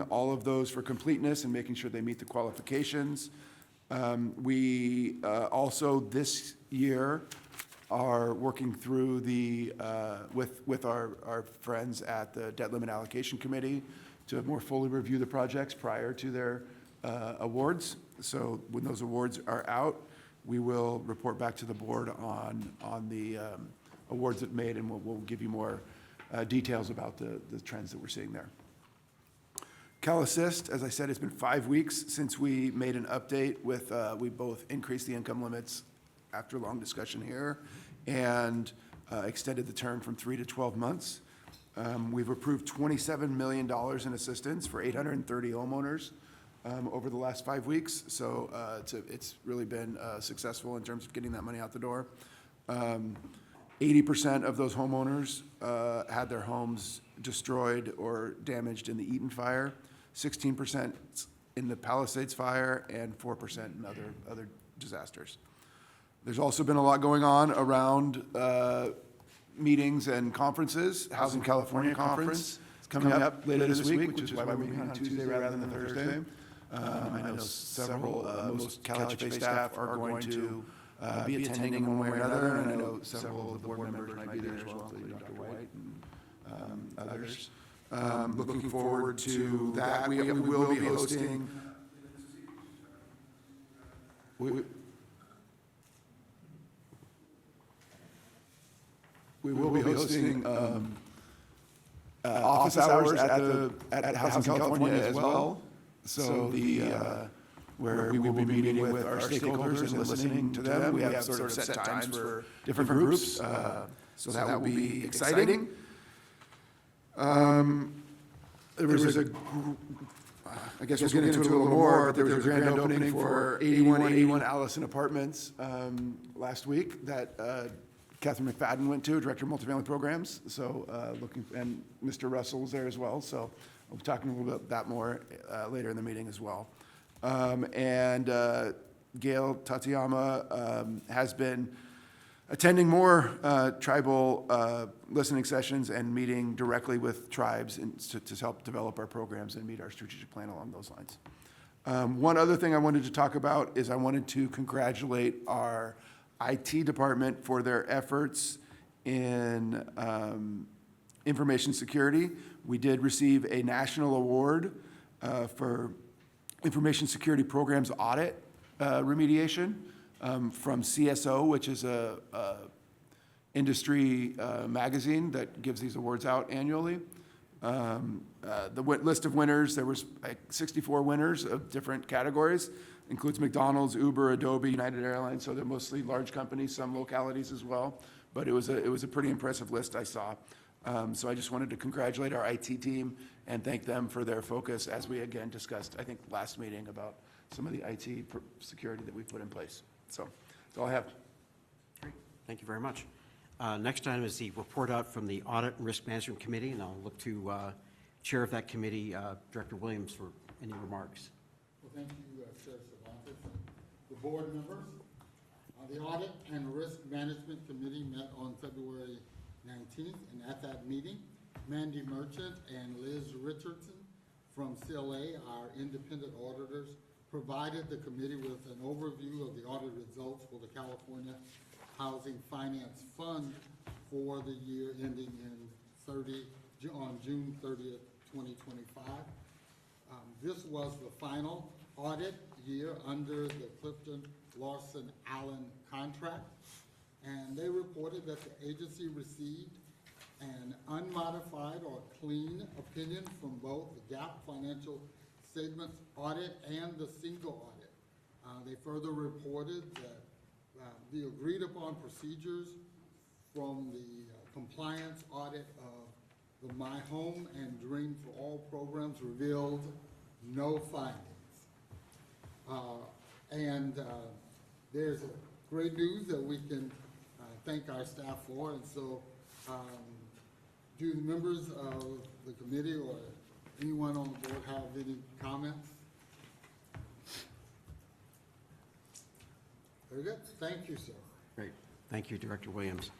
all of those for completeness and making sure they meet the qualifications. We also this year are working through the, with our friends at the Debt Limit Allocation Committee to more fully review the projects prior to their awards. So when those awards are out, we will report back to the board on the awards that made, and we'll give you more details about the trends that we're seeing there. CalAssist, as I said, it's been 5 weeks since we made an update with, we both increased the income limits after a long discussion here and extended the term from 3 to 12 months. We've approved $27 million in assistance for 830 homeowners over the last 5 weeks. So it's really been successful in terms of getting that money out the door. 80% of those homeowners had their homes destroyed or damaged in the Eaton fire, 16% in the Palisades fire, and 4% in other disasters. There's also been a lot going on around meetings and conferences. Housing California Conference is coming up later this week, which is why we're meeting on Tuesday rather than Thursday. I know several, most CalHFA staff are going to be attending in one way or another, and I know several of the board members might be there as well, including Dr. White and others. Looking forward to that. We will be hosting. We will be hosting office hours at Housing California as well. So where we will be meeting with our stakeholders and listening to them. We have sort of set times for different groups, so that will be exciting. There was I guess we'll get into it a little more, but there was a grand opening for 8181 Allison Apartments last week that Catherine McFadden went to, Director of Multifamily Programs. So and Mr. Russell was there as well. So we'll be talking a little bit about that more later in the meeting as well. And Gail Tatiyama has been attending more tribal listening sessions and meeting directly with tribes to help develop our programs and meet our strategic plan along those lines. One other thing I wanted to talk about is I wanted to congratulate our IT department for their efforts in information security. We did receive a national award for information security programs audit remediation from CSO, which is a industry magazine that gives these awards out annually. The list of winners, there was 64 winners of different categories, includes McDonald's, Uber, Adobe, United Airlines, so they're mostly large companies, some localities as well. But it was a pretty impressive list I saw. So I just wanted to congratulate our IT team and thank them for their focus, as we again discussed, I think, last meeting about some of the IT security that we put in place. So that's all I have. Great. Thank you very much. Next item is the report out from the Audit and Risk Management Committee, and I'll look to Chair of that committee, Director Williams, for any remarks. Well, thank you, Chair Cervantes, and the board members. The Audit and Risk Management Committee met on February 19th, and at that meeting, Mandy Merchant and Liz Richardson from CLA, our independent auditors, provided the committee with an overview of the audit results for the California Housing Finance Fund for the year ending on June 30th, 2025. This was the final audit year under the Clifton Lawson Allen contract, and they reported that the agency received an unmodified or clean opinion from both the GAAP financial statements audit and the single audit. They further reported that the agreed upon procedures from the compliance audit of the My Home and Dream for All programs revealed no findings. There's great news that we can thank our staff for, and so do the members of the committee or anyone on the board have any comments? Very good. Thank you, sir. Great. Thank you, Director Williams.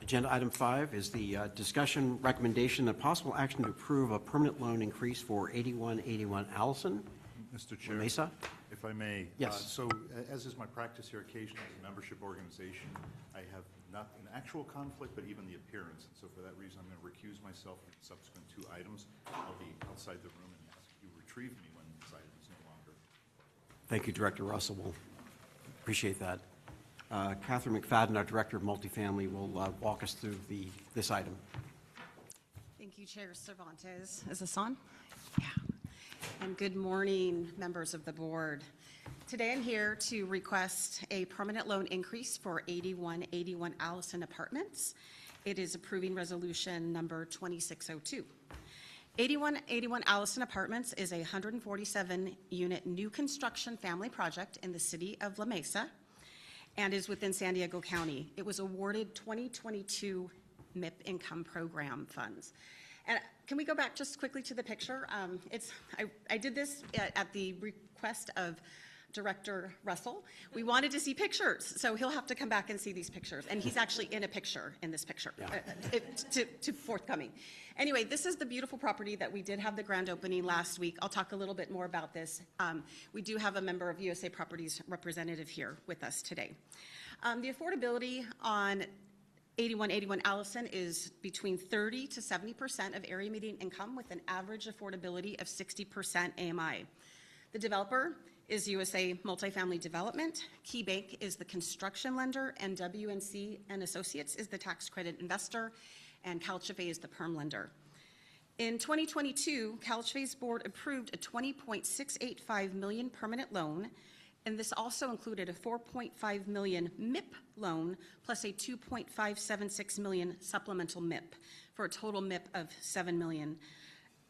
Agenda item 5 is the discussion, recommendation, and possible action to approve a permanent loan increase for 8181 Allison. Mr. Chair, Mesa? if I may. Yes. So as is my practice here, occasionally as a membership organization, I have not an actual conflict, but even the appearance. And so for that reason, I'm going to recuse myself from the subsequent 2 items. I'll be outside the room and ask you retrieve me when this item is no longer. Thank you, Director Russell. We'll appreciate that. Catherine McFadden, our Director of Multifamily, will walk us through this item. Thank you, Chair Cervantes. Is this on? Yeah. And good morning, members of the board. Today I'm here to request a permanent loan increase for 8181 Allison Apartments. It is approving resolution number 2602. 8181 Allison Apartments is a 147-unit new construction family project in the city of La Mesa and is within San Diego County. It was awarded 2022 MIP income program funds. And can we go back just quickly to the picture? I did this at the request of Director Russell. We wanted to see pictures, so he'll have to come back and see these pictures. And he's actually in a picture in this picture, to forthcoming. Anyway, this is the beautiful property that we did have the grand opening last week. I'll talk a little bit more about this. We do have a member of USA Properties representative here with us today. The affordability on 8181 Allison is between 30 to 70% of area median income with an average affordability of 60% AMI. The developer is USA Multifamily Development. KeyBank is the construction lender, and WNC and Associates is the tax credit investor, and CalHFA is the perm lender. In 2022, CalHFA's board approved a $20.685 million permanent loan, and this also included a $4.5 million MIP loan plus a $2.576 million supplemental MIP for a total MIP of $7 million,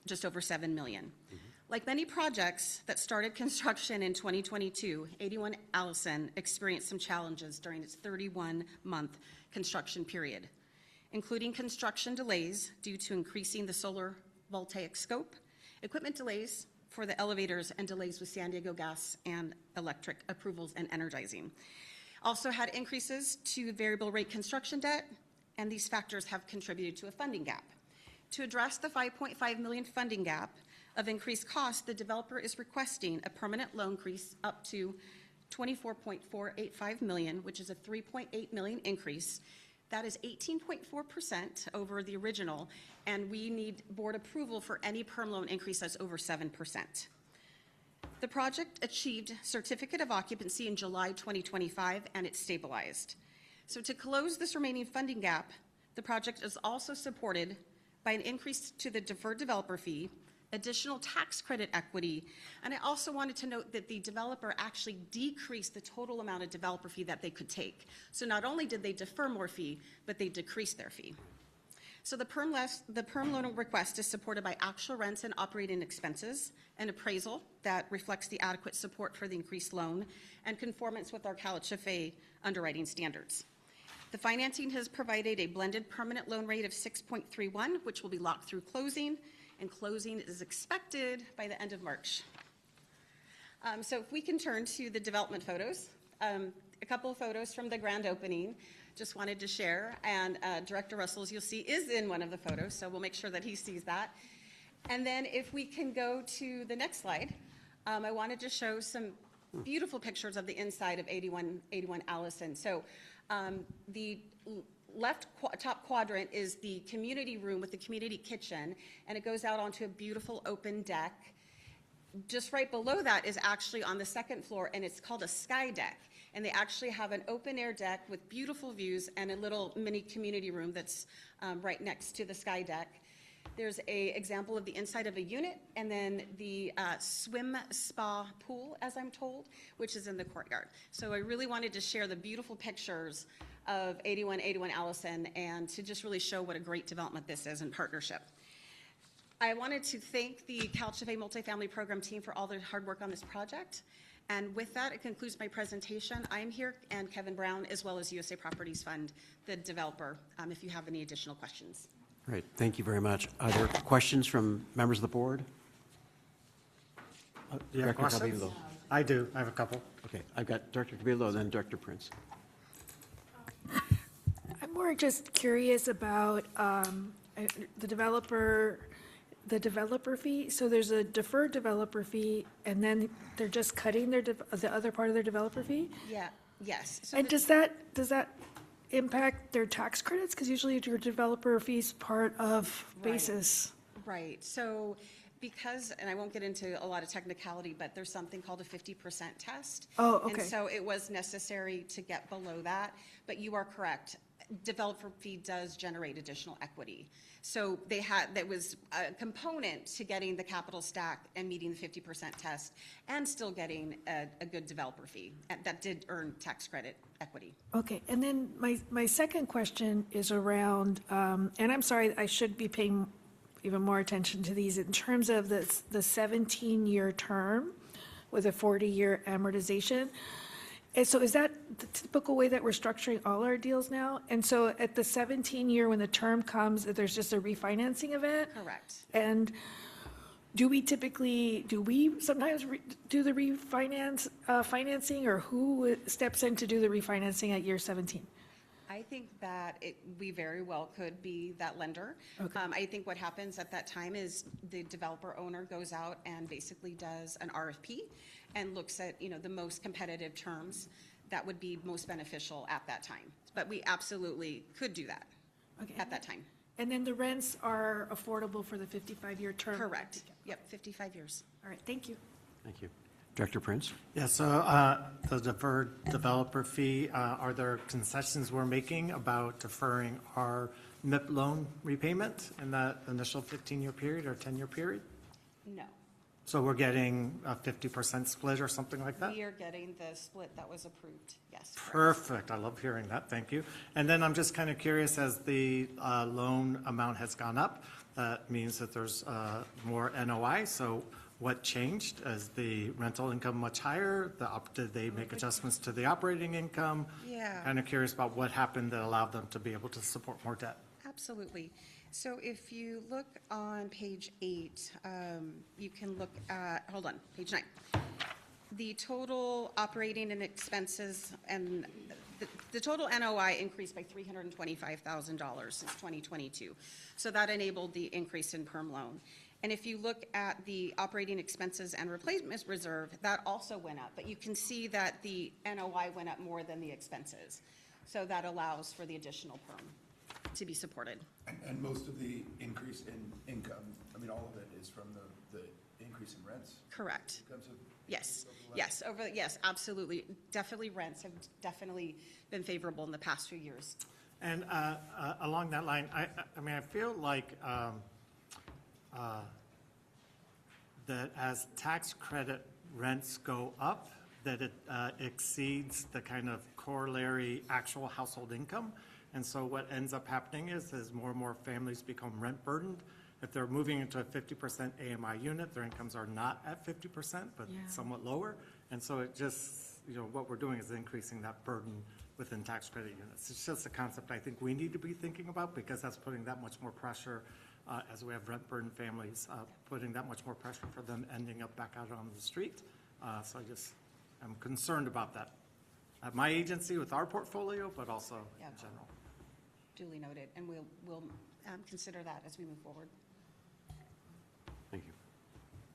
just over $7 million. Mm-hmm. Like many projects that started construction in 2022, 81 Allison experienced some challenges during its 31-month construction period, including construction delays due to increasing the solar voltaic scope, equipment delays for the elevators, and delays with San Diego Gas and Electric approvals and energizing. Also had increases to variable rate construction debt, and these factors have contributed to a funding gap. To address the $5.5 million funding gap of increased costs, the developer is requesting a permanent loan increase up to $24.485 million, which is a $3.8 million increase. That is 18.4% over the original, and we need board approval for any perm loan increase that's over 7%. The project achieved certificate of occupancy in July 2025, and it's stabilized. So to close this remaining funding gap, the project is also supported by an increase to the deferred developer fee, additional tax credit equity, and I also wanted to note that the developer actually decreased the total amount of developer fee that they could take. So not only did they defer more fee, but they decreased their fee. So the perm loan request is supported by actual rents and operating expenses, an appraisal that reflects the adequate support for the increased loan, and conformance with our CalHFA underwriting standards. The financing has provided a blended permanent loan rate of 6.31, which will be locked through closing, and closing is expected by the end of March. So if we can turn to the development photos, a couple of photos from the grand opening, just wanted to share, and Director Russell, as you'll see, is in one of the photos, so we'll make sure that he sees that. And then if we can go to the next slide, I wanted to show some beautiful pictures of the inside of 8181 Allison. So the left top quadrant is the community room with the community kitchen, and it goes out onto a beautiful open deck. Just right below that is actually on the second floor, and it's called a sky deck. And they actually have an open air deck with beautiful views and a little mini community room that's right next to the sky deck. There's an example of the inside of a unit, and then the swim spa pool, as I'm told, which is in the courtyard. So I really wanted to share the beautiful pictures of 8181 Allison and to just really show what a great development this is in partnership. I wanted to thank the CalHFA Multifamily Program team for all their hard work on this project. And with that, it concludes my presentation. I am here, and Kevin Brown, as well as USA Properties Fund, the developer, if you have any additional questions. Great, thank you very much. Are there questions from members of the board? Do you have Director questions? Calvillo. I do. I have a couple. Okay, I've got Director Cabillo, then Director Prince. I'm more just curious about the developer fee. So there's a deferred developer fee, and then they're just cutting the other part of their developer fee? Yeah, yes. So And does that impact their tax credits? Because usually your developer fee's part of basis. Right, so because, and I won't get into a lot of technicality, but there's something called a 50% test. Oh, okay. And so it was necessary to get below that, but you are correct. Developer fee does generate additional equity. So that was a component to getting the capital stack and meeting the 50% test and still getting a good developer fee. And that did earn tax credit equity. Okay, and then my second question is around, and I'm sorry, I should be paying even more attention to these, in terms of the 17-year term with a 40-year amortization. And so is that the typical way that we're structuring all our deals now? And so at the 17-year, when the term comes, there's just a refinancing event? Correct. And do we sometimes do the financing, or who steps in to do the refinancing at year 17? I think that we very well could be that lender. Okay. I think what happens at that time is the developer owner goes out and basically does an RFP and looks at, the most competitive terms that would be most beneficial at that time. But we absolutely could do that Okay. at that time. And then the rents are affordable for the 55-year term? Correct. Yep, 55 years. All right, thank you. Thank you. Director Prince? Yeah, so the deferred developer fee, are there concessions we're making about deferring our MIP loan repayment in that initial 15-year period or 10-year period? No. So we're getting a 50% split or something like that? We are getting the split that was approved, yes. correct. Perfect. I love hearing that. Thank you. And then I'm just kind of curious, as the loan amount has gone up, that means that there's more NOI. So what changed? Is the rental income much higher? Did they make adjustments to the operating income? Yeah. Kind of curious about what happened that allowed them to be able to support more debt. Absolutely. So if you look on page 8, you can look at, hold on, page 9. The total operating and expenses and the total NOI increased by $325,000 since 2022. So that enabled the increase in perm loan. And if you look at the operating expenses and replacement reserve, that also went up. But you can see that the NOI went up more than the expenses. So that allows for the additional perm to be supported. And most of the increase in income, all of it is from the increase in rents? Correct. Because of- Yes, yes, absolutely. Definitely rents have definitely been favorable in the past few years. And along that line, I feel like that as tax credit rents go up, that it exceeds the kind of corollary actual household income. And so what ends up happening is as more and more families become rent burdened, if they're moving into a 50% AMI unit, their incomes are not at 50%, but Yeah. somewhat lower. And so it just, what we're doing is increasing that burden within tax credit units. It's just a concept I think we need to be thinking about, because that's putting that much more pressure as we have rent burdened families, putting that much more pressure for them ending up back out on the street. So I'm concerned about that at my agency with our portfolio, but also Yeah. in general. Duly noted, and we'll consider that as we move forward. Thank you.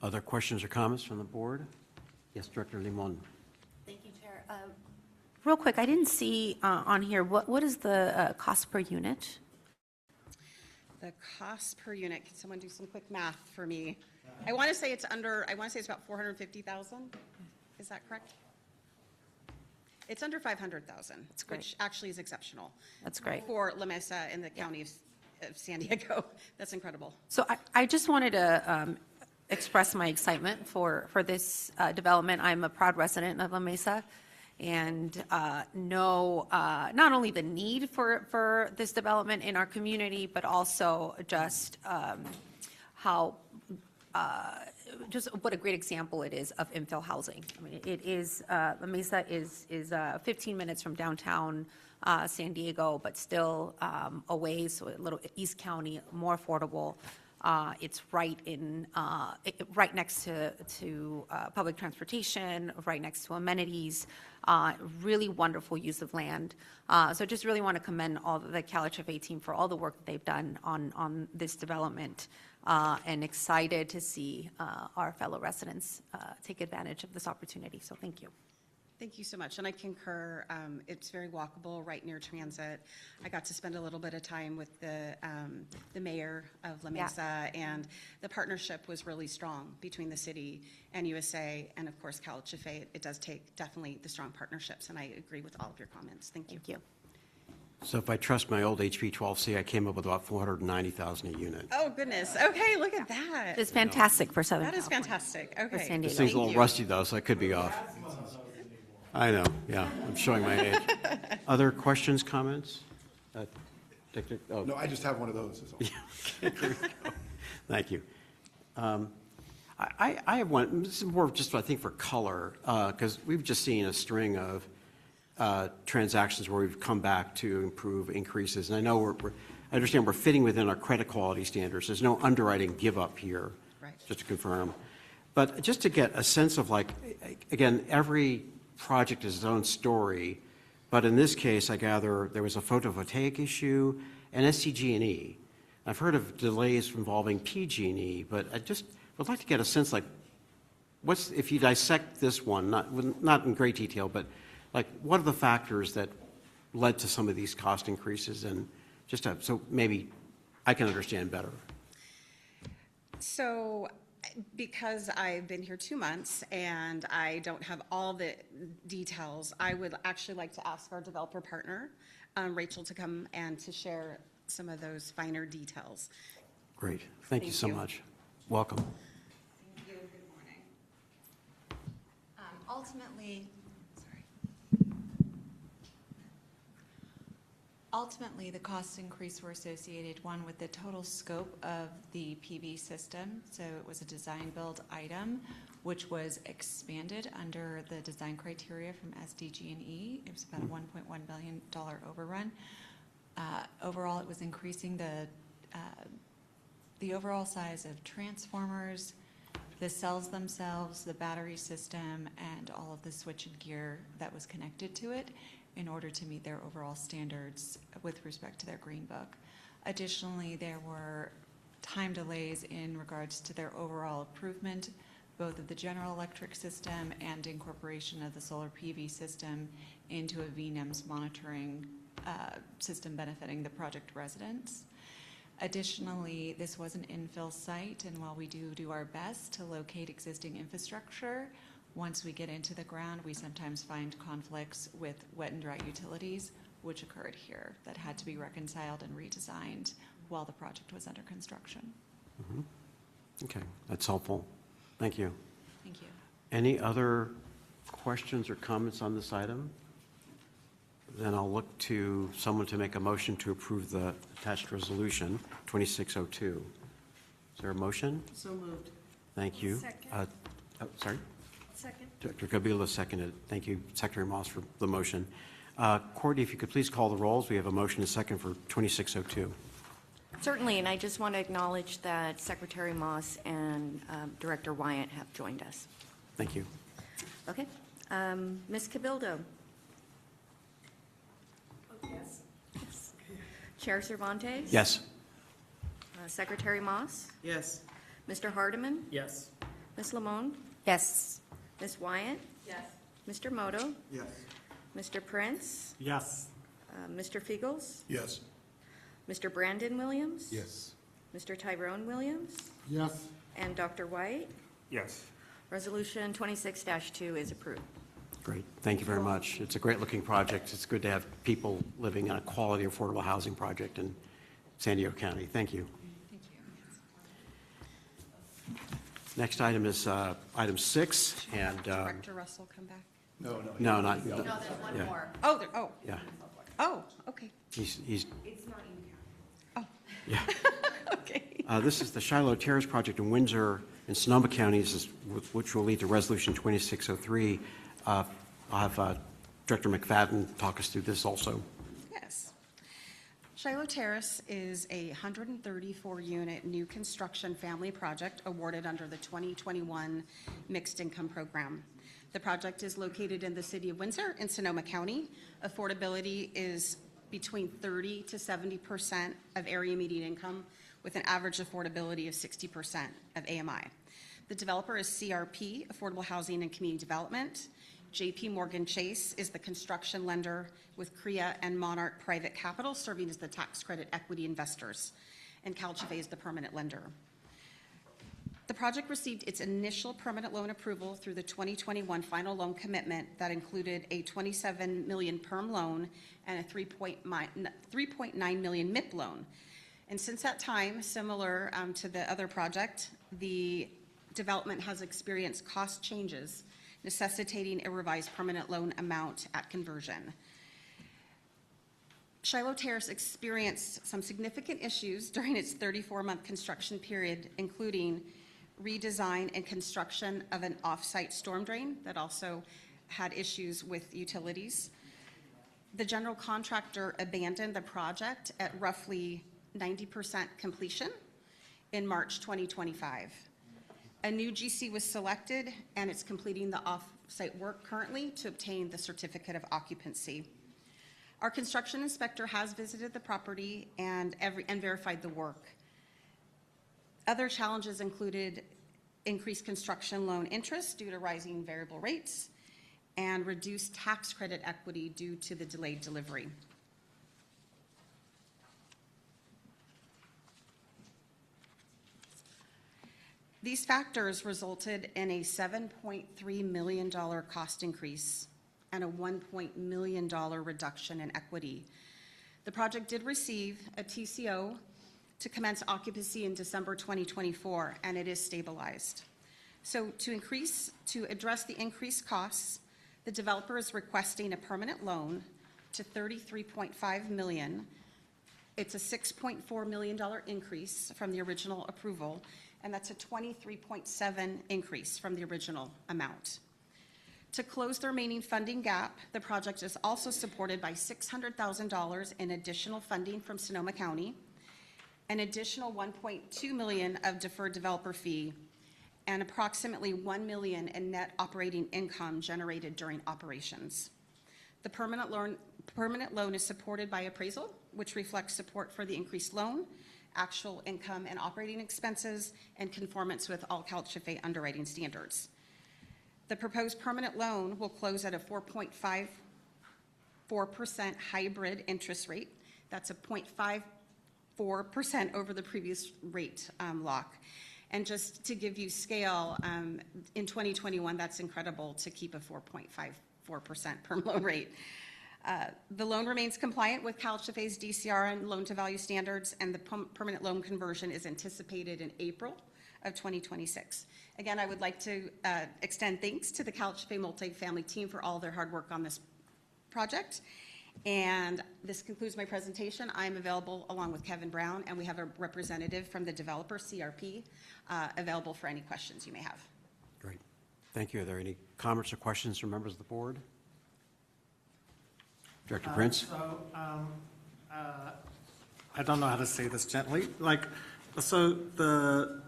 Other questions or comments from the board? Yes, Director Limon. Thank you, Chair. Real quick, I didn't see on here, what is the cost per unit? The cost per unit, can someone do some quick math for me? I want to say it's about 450,000. Is that correct? It's under 500,000. That's great. Which actually is exceptional. That's great. For La Mesa in the county of San Diego. That's incredible. So I just wanted to express my excitement for this development. I'm a proud resident of La Mesa and know not only the need for this development in our community, but also just how just what a great example it is of infill housing. It is, La Mesa is 15 minutes from downtown San Diego, but still away, so a little East County, more affordable. It's right right next to public transportation, right next to amenities, really wonderful use of land. So just really want to commend all the CalHFA team for all the work that they've done on this development, and excited to see our fellow residents take advantage of this opportunity. So thank you. Thank you so much, and I concur. It's very walkable, right near transit. I got to spend a little bit of time with the mayor of La Mesa, and the partnership was really strong between the city and USA, and of course CalHFA. It does take definitely the strong partnerships, and I agree with all of your comments. Thank you. Thank you. So if I trust my old HP 12C, I came up with about 490,000 a unit. Oh, goodness. Okay, look at that. It's fantastic for Southern That is California. fantastic. For Okay. San This Diego. thing's a little Thank you. rusty though, so I could be off. I know, yeah, I'm showing my age. Other questions, comments? Oh, No, I just have one of those, is all. thank you. I have one, this is more just, I think, for color, because we've just seen a string of transactions where we've come back to improve increases. And I know I understand we're fitting within our credit quality standards. There's no underwriting give up here, Right. just to confirm. But just to get a sense of like, again, every project is its own story. But in this case, I gather there was a photovoltaic issue and SCG&E. I've heard of delays involving PG&E, but I just would like to get a sense, like, if you dissect this one, not in great detail, but like, what are the factors that led to some of these cost increases, and just so maybe I can understand better. So, because I've been here 2 months and I don't have all the details, I would actually like to ask our developer partner, Rachel, to come and to share some of those finer details. Great. Thank you so much. Welcome. Thank you. Good morning. Ultimately, the cost increase were associated, one, with the total scope of the PV system. So it was a design build item, which was expanded under the design criteria from SDG&E. It was about a $1.1 billion overrun. Overall, it was increasing the overall size of transformers, the cells themselves, the battery system, and all of the switch and gear that was connected to it in order to meet their overall standards with respect to their Green Book. Additionally, there were time delays in regards to their overall improvement, both of the general electric system and incorporation of the solar PV system into a VNEMS monitoring system benefiting the project residents. Additionally, this was an infill site, and while we do our best to locate existing infrastructure, once we get into the ground, we sometimes find conflicts with wet and dry utilities, which occurred here, that had to be reconciled and redesigned while the project was under construction. Mm-hmm. Okay, that's helpful. Thank you. Thank you. Any other questions or comments on this item? Then I'll look to someone to make a motion to approve the attached resolution 2602. Is there a motion? So moved. Thank you. Second. Sorry? Second. Director Kabila seconded. Thank you, Secretary Moss, for the motion. Courtney, if you could please call the rolls. We have a motion and a second for 2602. Certainly, and I just want to acknowledge that Secretary Moss and Director Wyatt have joined us. Thank you. Okay. Ms. Cabildo. Yes. Chair Cervantes. Yes. Secretary Moss. Yes. Mr. Hardiman. Yes. Ms. Lamone. Yes. Ms. Wyatt. Yes. Mr. Moto. Yes. Mr. Prince. Yes. Mr. Fiegels. Yes. Mr. Brandon Williams. Yes. Mr. Tyrone Williams. Yes. And Dr. White. Yes. Resolution 26-2 is approved. Great. Thank you very much. It's a great-looking project. It's good to have people living in a quality, affordable housing project in San Diego County. Thank you. Thank you. Next item is item 6, and Director Russell come back? no, not No, there's one yeah. more. Yeah. Oh, okay. He's It's not in here. Oh, yeah. okay. This is the Shiloh Terrace project in Windsor and Sonoma counties, which will lead to Resolution 2603. I'll have Director McFadden talk us through this also. Yes. Shiloh Terrace is a 134-unit new construction family project awarded under the 2021 Mixed Income Program. The project is located in the city of Windsor in Sonoma County. Affordability is between 30 to 70% of area median income, with an average affordability of 60% of AMI. The developer is CRP, Affordable Housing and Community Development. JP Morgan Chase is the construction lender, with CREA and Monarch Private Capital serving as the tax credit equity investors, and CalHFA is the permanent lender. The project received its initial permanent loan approval through the 2021 final loan commitment that included a $27 million perm loan and a $3.9 million MIP loan. And since that time, similar to the other project, the development has experienced cost changes, necessitating a revised permanent loan amount at conversion. Shiloh Terrace experienced some significant issues during its 34-month construction period, including redesign and construction of an off-site storm drain that also had issues with utilities. The general contractor abandoned the project at roughly 90% completion in March 2025. A new GC was selected, and it's completing the off-site work currently to obtain the certificate of occupancy. Our construction inspector has visited the property and verified the work. Other challenges included increased construction loan interest due to rising variable rates and reduced tax credit equity due to the delayed delivery. These factors resulted in a $7.3 million cost increase and a $1 million reduction in equity. The project did receive a TCO to commence occupancy in December 2024, and it is stabilized. So to address the increased costs, the developer is requesting a permanent loan to $33.5 million. It's a $6.4 million increase from the original approval, and that's a 23.7% increase from the original amount. To close the remaining funding gap, the project is also supported by $600,000 in additional funding from Sonoma County, an additional $1.2 million of deferred developer fee, and approximately $1 million in net operating income generated during operations. The permanent loan is supported by appraisal, which reflects support for the increased loan, actual income and operating expenses, and conformance with all CalHFA underwriting standards. The proposed permanent loan will close at a 4.54% hybrid interest rate. That's a 0.54% over the previous rate lock. And just to give you scale, in 2021, that's incredible to keep a 4.54% perm loan rate. The loan remains compliant with CalHFA's DCR and loan-to-value standards, and the permanent loan conversion is anticipated in April of 2026. Again, I would like to extend thanks to the CalHFA multifamily team for all their hard work on this project. And this concludes my presentation. I'm available along with Kevin Brown, and we have a representative from the developer, CRP, available for any questions you may have. Great. Thank you. Are there any comments or questions from members of the board? Director Prince? I don't know how to say this gently. So the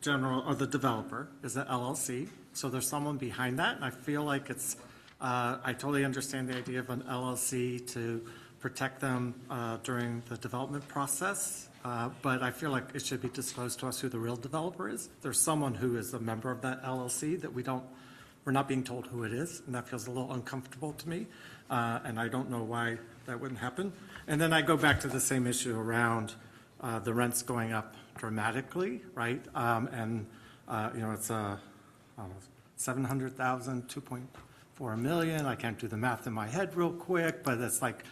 general, or the developer is an LLC, so there's someone behind that, and I feel like it's, I totally understand the idea of an LLC to protect them during the development process, but I feel like it should be disclosed to us who the real developer is. There's someone who is a member of that LLC that we're not being told who it is, and that feels a little uncomfortable to me, and I don't know why that wouldn't happen. And then I go back to the same issue around the rents going up dramatically, right? It's $700,000, 2.4 million. I can't do the math in my head real quick, but it's like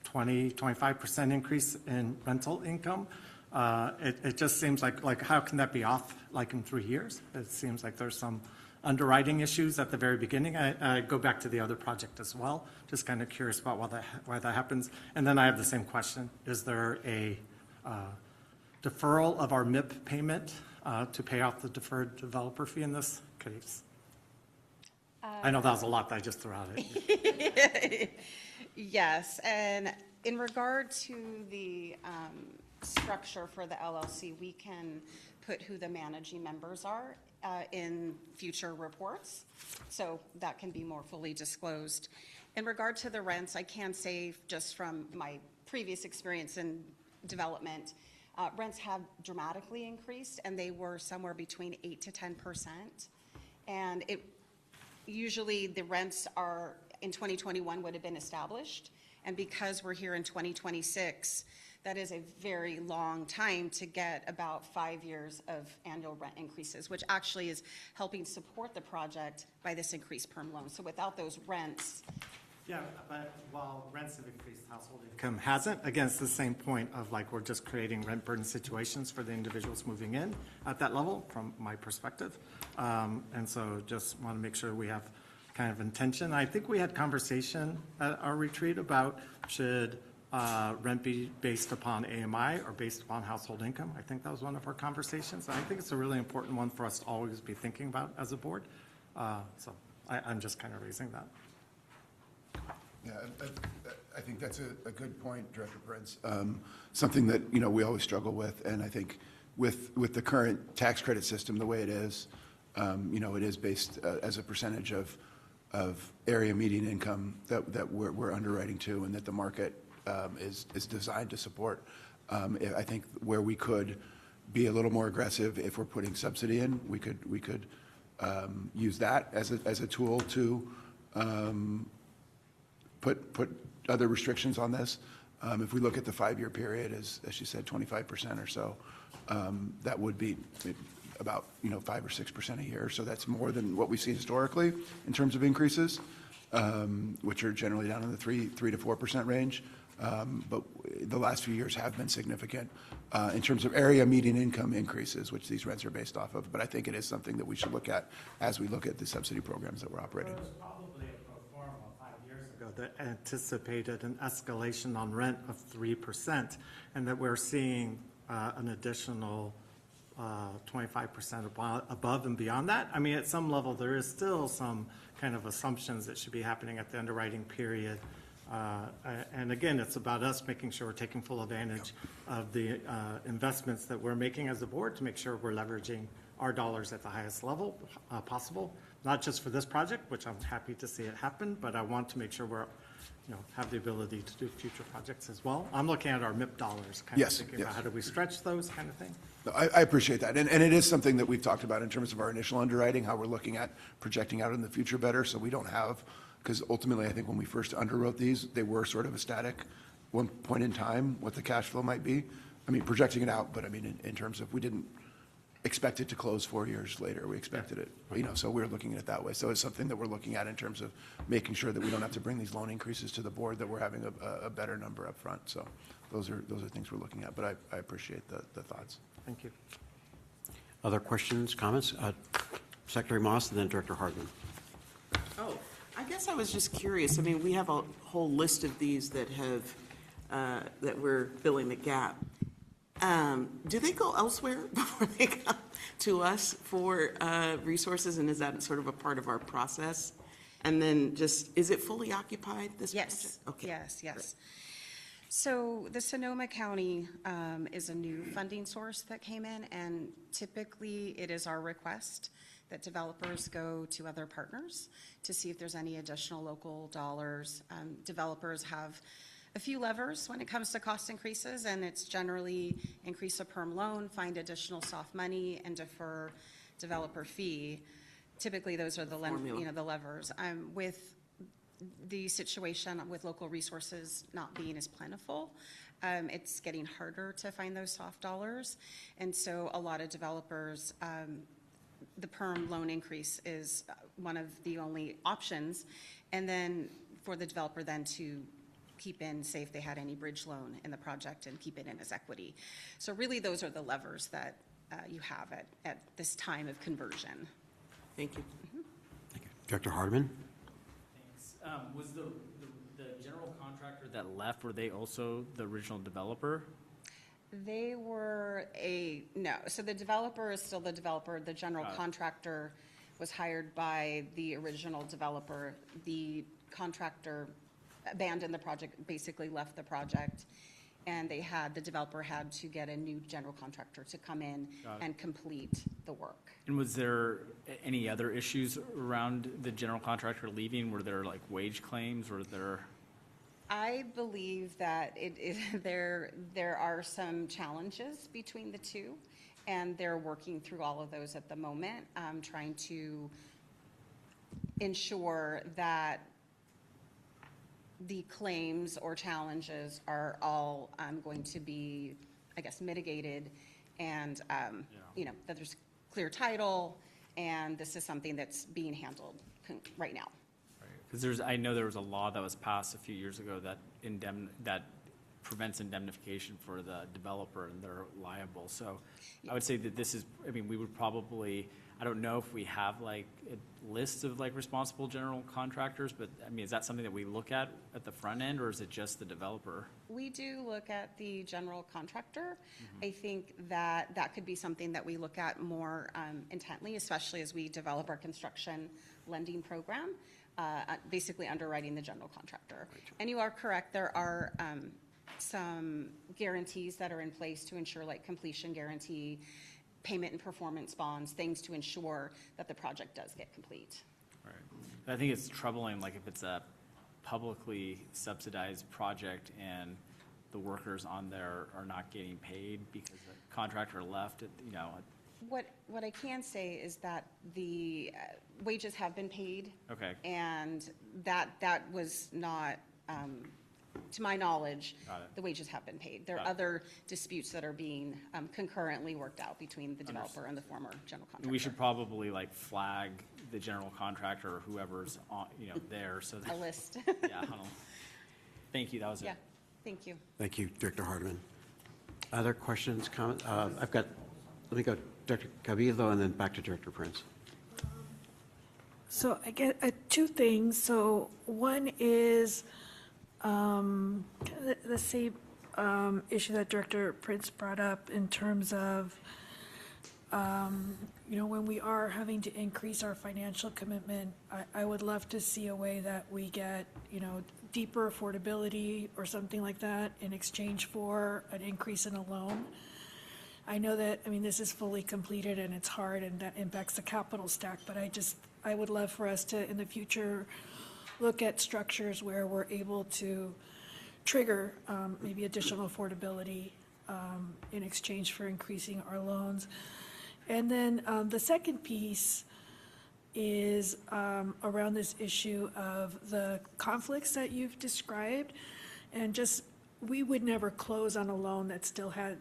25% increase in rental income. It just seems like how can that be off like in 3 years? It seems like there's some underwriting issues at the very beginning. I go back to the other project as well, just kind of curious about why that happens. And then I have the same question. Is there a deferral of our MIP payment to pay off the deferred developer fee in this case? I know that was a lot that I just threw out at you. Yes, and In regard to the structure for the LLC, we can put who the managing members are in future reports, so that can be more fully disclosed. In regard to the rents, I can say just from my previous experience in development, rents have dramatically increased, and they were somewhere between 8 to 10%. And usually the rents are, in 2021, would have been established. And because we're here in 2026, that is a very long time to get about 5 years of annual rent increases, which actually is helping support the project by this increased perm loan. So without those rents, Yeah, but while rents have increased, household income hasn't. Again, it's the same point of like, we're just creating rent burden situations for the individuals moving in at that level, from my perspective. And so just want to make sure we have kind of intention. I think we had conversation at our retreat about should rent be based upon AMI or based upon household income. I think that was one of our conversations. And I think it's a really important one for us to always be thinking about as a board. So I'm just kind of raising that. Yeah, I think that's a good point, Director Prince. Something that, you know, we always struggle with, and I think with the current tax credit system, the way it is, you know, it is based as a percentage of area median income that we're underwriting to, and that the market is designed to support. I think where we could be a little more aggressive if we're putting subsidy in, we could use that as a tool to put other restrictions on this. If we look at the 5-year period, as you said, 25% or so, that would be about, you know, 5 or 6% a year. So that's more than what we've seen historically in terms of increases, which are generally down in the 3 to 4% range. But the last few years have been significant in terms of area median income increases, which these rents are based off of. But I think it is something that we should look at as we look at the subsidy programs that we're operating. There was probably a pro forma 5 years ago that anticipated an escalation on rent of 3%, and that we're seeing an additional 25% above and beyond that. I mean, at some level, there is still some kind of assumptions that should be happening at the underwriting period. And again, it's about us making sure we're taking full advantage of the investments that we're making as a board to make sure we're leveraging our dollars at the highest level possible, not just for this project, which I'm happy to see it happen, but I want to make sure we're, you know, have the ability to do future projects as well. I'm looking at our MIP dollars, kind of thinking about how do we stretch those kind of thing. No, I appreciate that. And it is something that we've talked about in terms of our initial underwriting, how we're looking at projecting out in the future better, so we don't have, because ultimately, I think when we first underwrote these, they were sort of a static one point in time, what the cash flow might be. I mean, projecting it out, but I mean, in terms of, we didn't expect it to close 4 years later. We expected it, you know, so we're looking at it that way. So it's something that we're looking at in terms of making sure that we don't have to bring these loan increases to the board, that we're having a better number up front. So those are things we're looking at, but I appreciate the thoughts. Thank you. Other questions, comments? Secretary Moss and then Director Hartman. Oh, I guess I was just curious. I mean, we have a whole list of these that have, that we're filling the gap. Do they go elsewhere before they come to us for resources, and is that sort of a part of our process? And then just, is it fully occupied, this project? yes, Okay. yes. So the Sonoma County is a new funding source that came in, and typically it is our request that developers go to other partners to see if there's any additional local dollars. Developers have a few levers when it comes to cost increases, and it's generally increase a perm loan, find additional soft money, and defer developer fee. Typically, those are the the levers. With the situation with local resources not being as plentiful, it's getting harder to find those soft dollars. And so a lot of developers, the perm loan increase is one of the only options. And then for the developer then to keep in, say if they had any bridge loan in the project, and keep it in as equity. So really those are the levers that you have at this time of conversion. Thank you. Thank you. Director Hartman? Was the general contractor that left, were they also the original developer? They were no. So the developer is still the developer. The general contractor was hired by the original developer. The contractor abandoned the project, basically left the project, and the developer had to get a new general contractor to come in Got it. and complete the work. And was there any other issues around the general contractor leaving? Were there like wage claims? Were there? I believe that there are some challenges between the two, and they're working through all of those at the moment, trying to ensure that the claims or challenges are all going to be, I guess, mitigated, and, that there's clear title, and this is something that's being handled right now. Because I know there was a law that was passed a few years ago that that prevents indemnification for the developer, and they're liable. So I would say that this is, we would probably, I don't know if we have like a list of like responsible general contractors, but is that something that we look at the front end, or is it just the developer? We do look at the general contractor. I think that could be something that we look at more intently, especially as we develop our construction lending program, basically underwriting the general contractor. And you are correct, there are some guarantees that are in place to ensure, like completion guarantee, payment and performance bonds, things to ensure that the project does get complete. Right. I think it's troubling, like if it's a publicly subsidized project and the workers on there are not getting paid because the contractor left, What I can say is that the wages have been paid. Okay. And that was not, to my knowledge, Got it. the wages have been paid. There are Got it. other disputes that are being concurrently worked out between the developer and the former general contractor. We should probably like flag the general contractor or whoever's on, there, so that. A list. Yeah, thank you, that was it. Yeah, thank you. Thank you, Director Hardeman. Other questions, comments? Let me go Director Cabildo and then back to Director Prince. So I get two things. So one is the same issue that Director Prince brought up in terms of, when we are having to increase our financial commitment, I would love to see a way that we get, deeper affordability or something like that in exchange for an increase in a loan. I know that, this is fully completed and it's hard and that impacts the capital stack, but I would love for us to, in the future, look at structures where we're able to trigger maybe additional affordability in exchange for increasing our loans. And then the second piece is around this issue of the conflicts that you've described. And just, we would never close on a loan that still had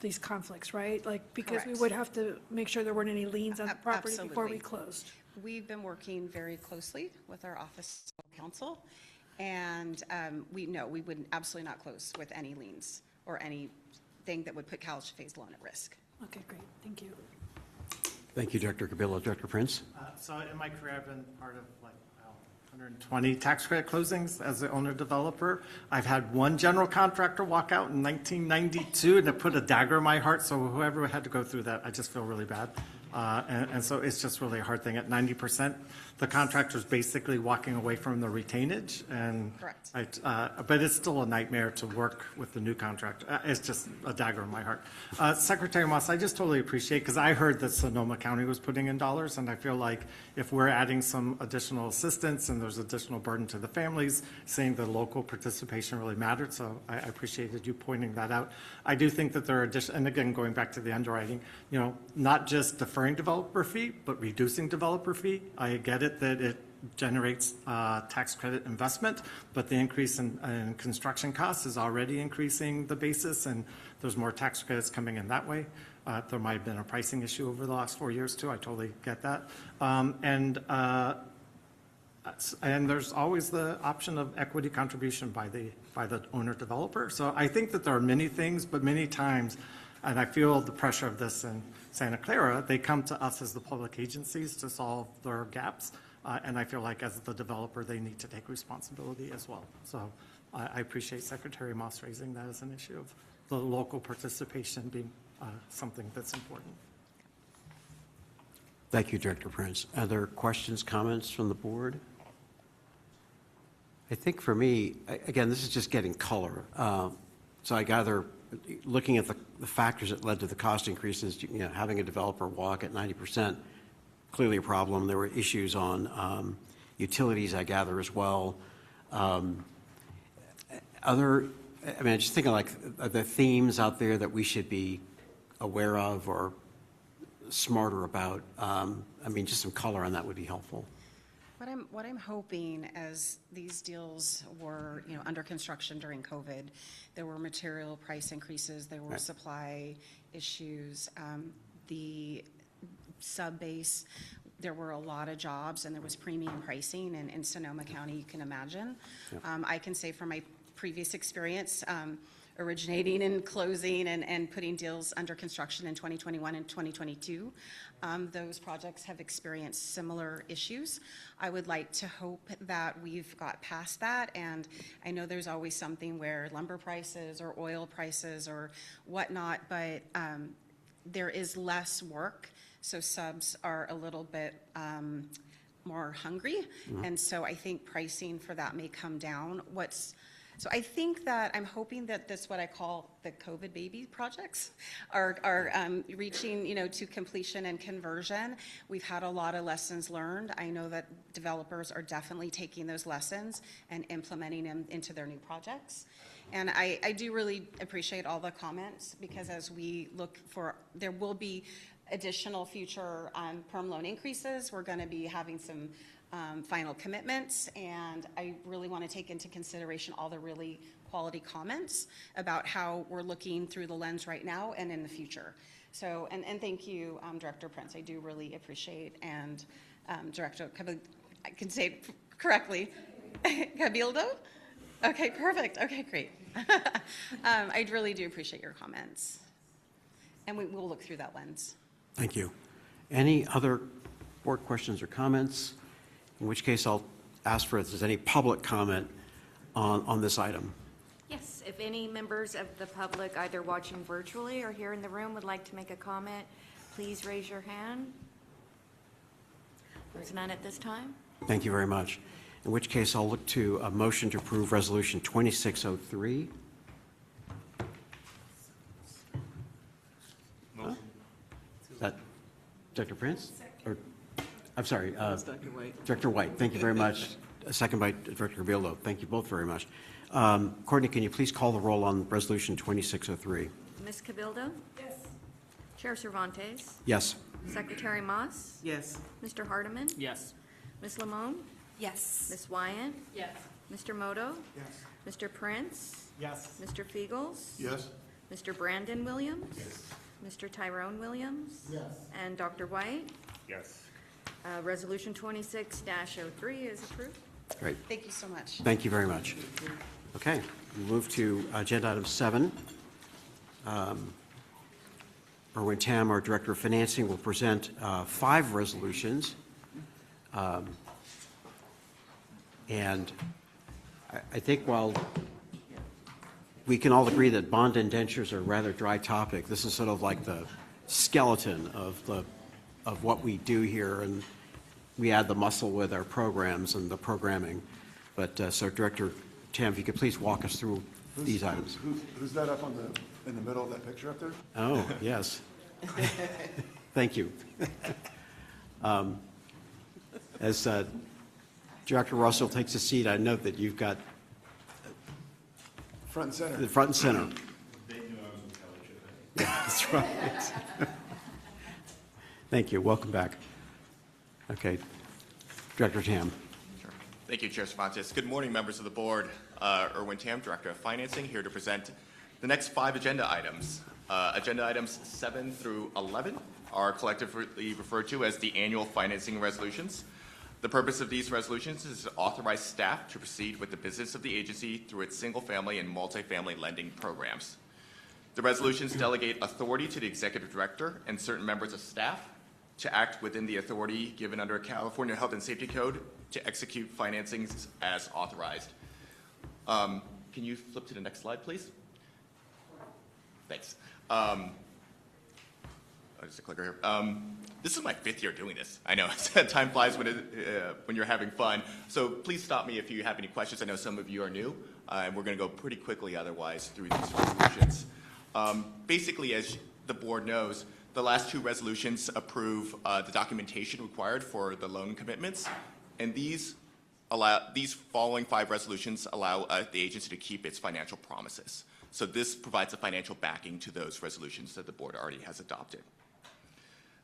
these conflicts, right? Because we Correct. would have to make sure there weren't any liens on the property before we Absolutely. closed. We've been working very closely with our office of counsel, and we would absolutely not close with any liens or anything that would put CalHFA's loan at risk. Okay, great, thank you. Thank you, Director Cabildo. Director Prince? So in my career, I've been part of 120 tax credit closings as the owner developer. I've had one general contractor walk out in 1992, and it put a dagger in my heart. So whoever had to go through that, I just feel really bad. And so it's just really a hard thing. At 90%, the contractor's basically walking away from the retainage. And Correct. But it's still a nightmare to work with the new contractor. It's just a dagger in my heart. Secretary Moss, I just totally appreciate, because I heard that Sonoma County was putting in dollars, and I feel like if we're adding some additional assistance and there's additional burden to the families, saying the local participation really mattered. So I appreciated you pointing that out. I do think that there are additional, and again, going back to the underwriting, not just deferring developer fee, but reducing developer fee. I get it that it generates tax credit investment, but the increase in construction costs is already increasing the basis, and there's more tax credits coming in that way. There might have been a pricing issue over the last 4 years too. I totally get that. And there's always the option of equity contribution by the owner developer. So I think that there are many things, but many times, and I feel the pressure of this in Santa Clara, they come to us as the public agencies to solve their gaps. And I feel like as the developer, they need to take responsibility as well. So I appreciate Secretary Moss raising that as an issue of the local participation being something that's important. Thank you, Director Prince. Other questions, comments from the board? I think for me, again, this is just getting color. So I gather, looking at the factors that led to the cost increases, having a developer walk at 90%, clearly a problem. There were issues on utilities, I gather, as well. I'm just thinking like the themes out there that we should be aware of or smarter about. Just some color on that would be helpful. What I'm hoping, as these deals were, under construction during COVID, there were material price increases, there were Right. supply issues, the sub-base, there were a lot of jobs, and there was premium pricing in Sonoma County, you can imagine. I can say from my previous experience, originating and closing and putting deals under construction in 2021 and 2022. Those projects have experienced similar issues. I would like to hope that we've got past that, and I know there's always something where lumber prices or oil prices or whatnot, but there is less work, so subs are a little bit more hungry, and so I think pricing for that may come down. So I think that I'm hoping that this, what I call the COVID baby projects, are reaching, to completion and conversion. We've had a lot of lessons learned. I know that developers are definitely taking those lessons and implementing them into their new projects. And I do really appreciate all the comments, because as we look for, there will be additional future perm loan increases. We're going to be having some final commitments, and I really want to take into consideration all the really quality comments about how we're looking through the lens right now and in the future. So, and thank you, Director Prince. I do really appreciate, and Director, I can say it correctly, Cabildo? Okay, perfect. Okay, great. I really do appreciate your comments, and we'll look through that lens. Thank you. Any other board questions or comments? In which case, I'll ask for if there's any public comment on this item. Yes, if any members of the public, either watching virtually or here in the room, would like to make a comment, please raise your hand. There's none at this time. Thank you very much. In which case, I'll look to a motion to approve Resolution 2603. Motion. Is that Dr. Prince? Or, I'm sorry. Dr. White. Director White, thank you very much. A second by Director Cabildo. Thank you both very much. Courtney, can you please call the roll on Resolution 2603? Ms. Cabildo? Yes. Chair Cervantes? Yes. Secretary Moss? Yes. Mr. Hardiman? Yes. Ms. Lamone? Yes. Ms. Wyatt? Yes. Mr. Moto? Yes. Mr. Prince? Yes. Mr. Fiegels? Yes. Mr. Brandon Williams? Mr. Tyrone Williams? Yes. And Dr. White? Yes. Resolution 26-03 is approved. Great. Thank you so much. Thank you very much. Okay, we'll move to agenda item 7. Erwin Tam, our Director of Financing, will present 5 resolutions. And I think while we can all agree that bond indentures are a rather dry topic, this is sort of like the skeleton of what we do here, and we add the muscle with our programs and the programming. But so Director Tam, if you could please walk us through these items. Who's that up in the middle of that picture up there? Oh, yes. Thank you. As Director Russell takes a seat, I note that you've got Front and center. the front and center. They knew I was with CalHFA. That's right. Thank you. Welcome back. Okay. Director Tam. Thank you, Chair Cervantes. Good morning, members of the board. Erwin Tam, Director of Financing, here to present the next 5 agenda items. Agenda items 7 through 11 are collectively referred to as the annual financing resolutions. The purpose of these resolutions is to authorize staff to proceed with the business of the agency through its single-family and multifamily lending programs. The resolutions delegate authority to the executive director and certain members of staff to act within the authority given under California Health and Safety Code to execute financings as authorized. Can you flip to the next slide, please? Thanks. just a clicker here. This is my 5th year doing this. I know time flies when you're having fun. So please stop me if you have any questions. I know some of you are new, and we're going to go pretty quickly otherwise through these resolutions. Basically, as the board knows, the last 2 resolutions approve the documentation required for the loan commitments, and these following 5 resolutions allow the agency to keep its financial promises. So this provides a financial backing to those resolutions that the board already has adopted.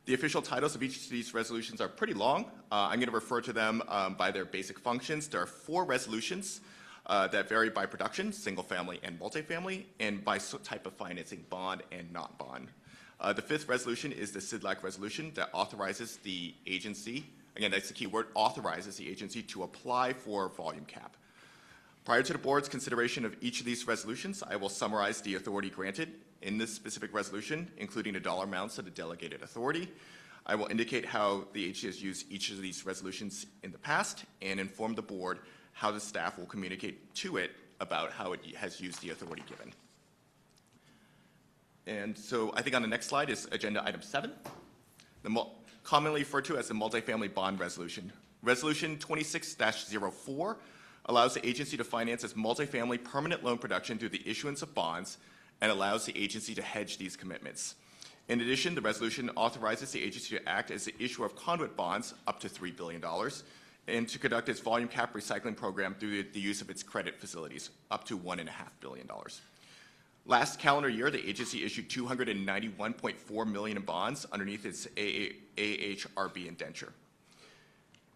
The official titles of each of these resolutions are pretty long. I'm going to refer to them by their basic functions. There are 4 resolutions that vary by production, single family and multifamily, and by type of financing, bond and not bond. The 5th resolution is the CIDLAC resolution that authorizes the agency, again, that's the key word, authorizes the agency to apply for volume cap. Prior to the board's consideration of each of these resolutions, I will summarize the authority granted in this specific resolution, including the dollar amounts of the delegated authority. I will indicate how the agency has used each of these resolutions in the past and inform the board how the staff will communicate to it about how it has used the authority given. And so I think on the next slide is agenda item 7, commonly referred to as the multifamily bond resolution. Resolution 26-04 allows the agency to finance its multifamily permanent loan production through the issuance of bonds and allows the agency to hedge these commitments. In addition, the resolution authorizes the agency to act as the issuer of conduit bonds up to $3 billion and to conduct its volume cap recycling program through the use of its credit facilities up to $1.5 billion. Last calendar year, the agency issued $291.4 million in bonds underneath its AHRB indenture.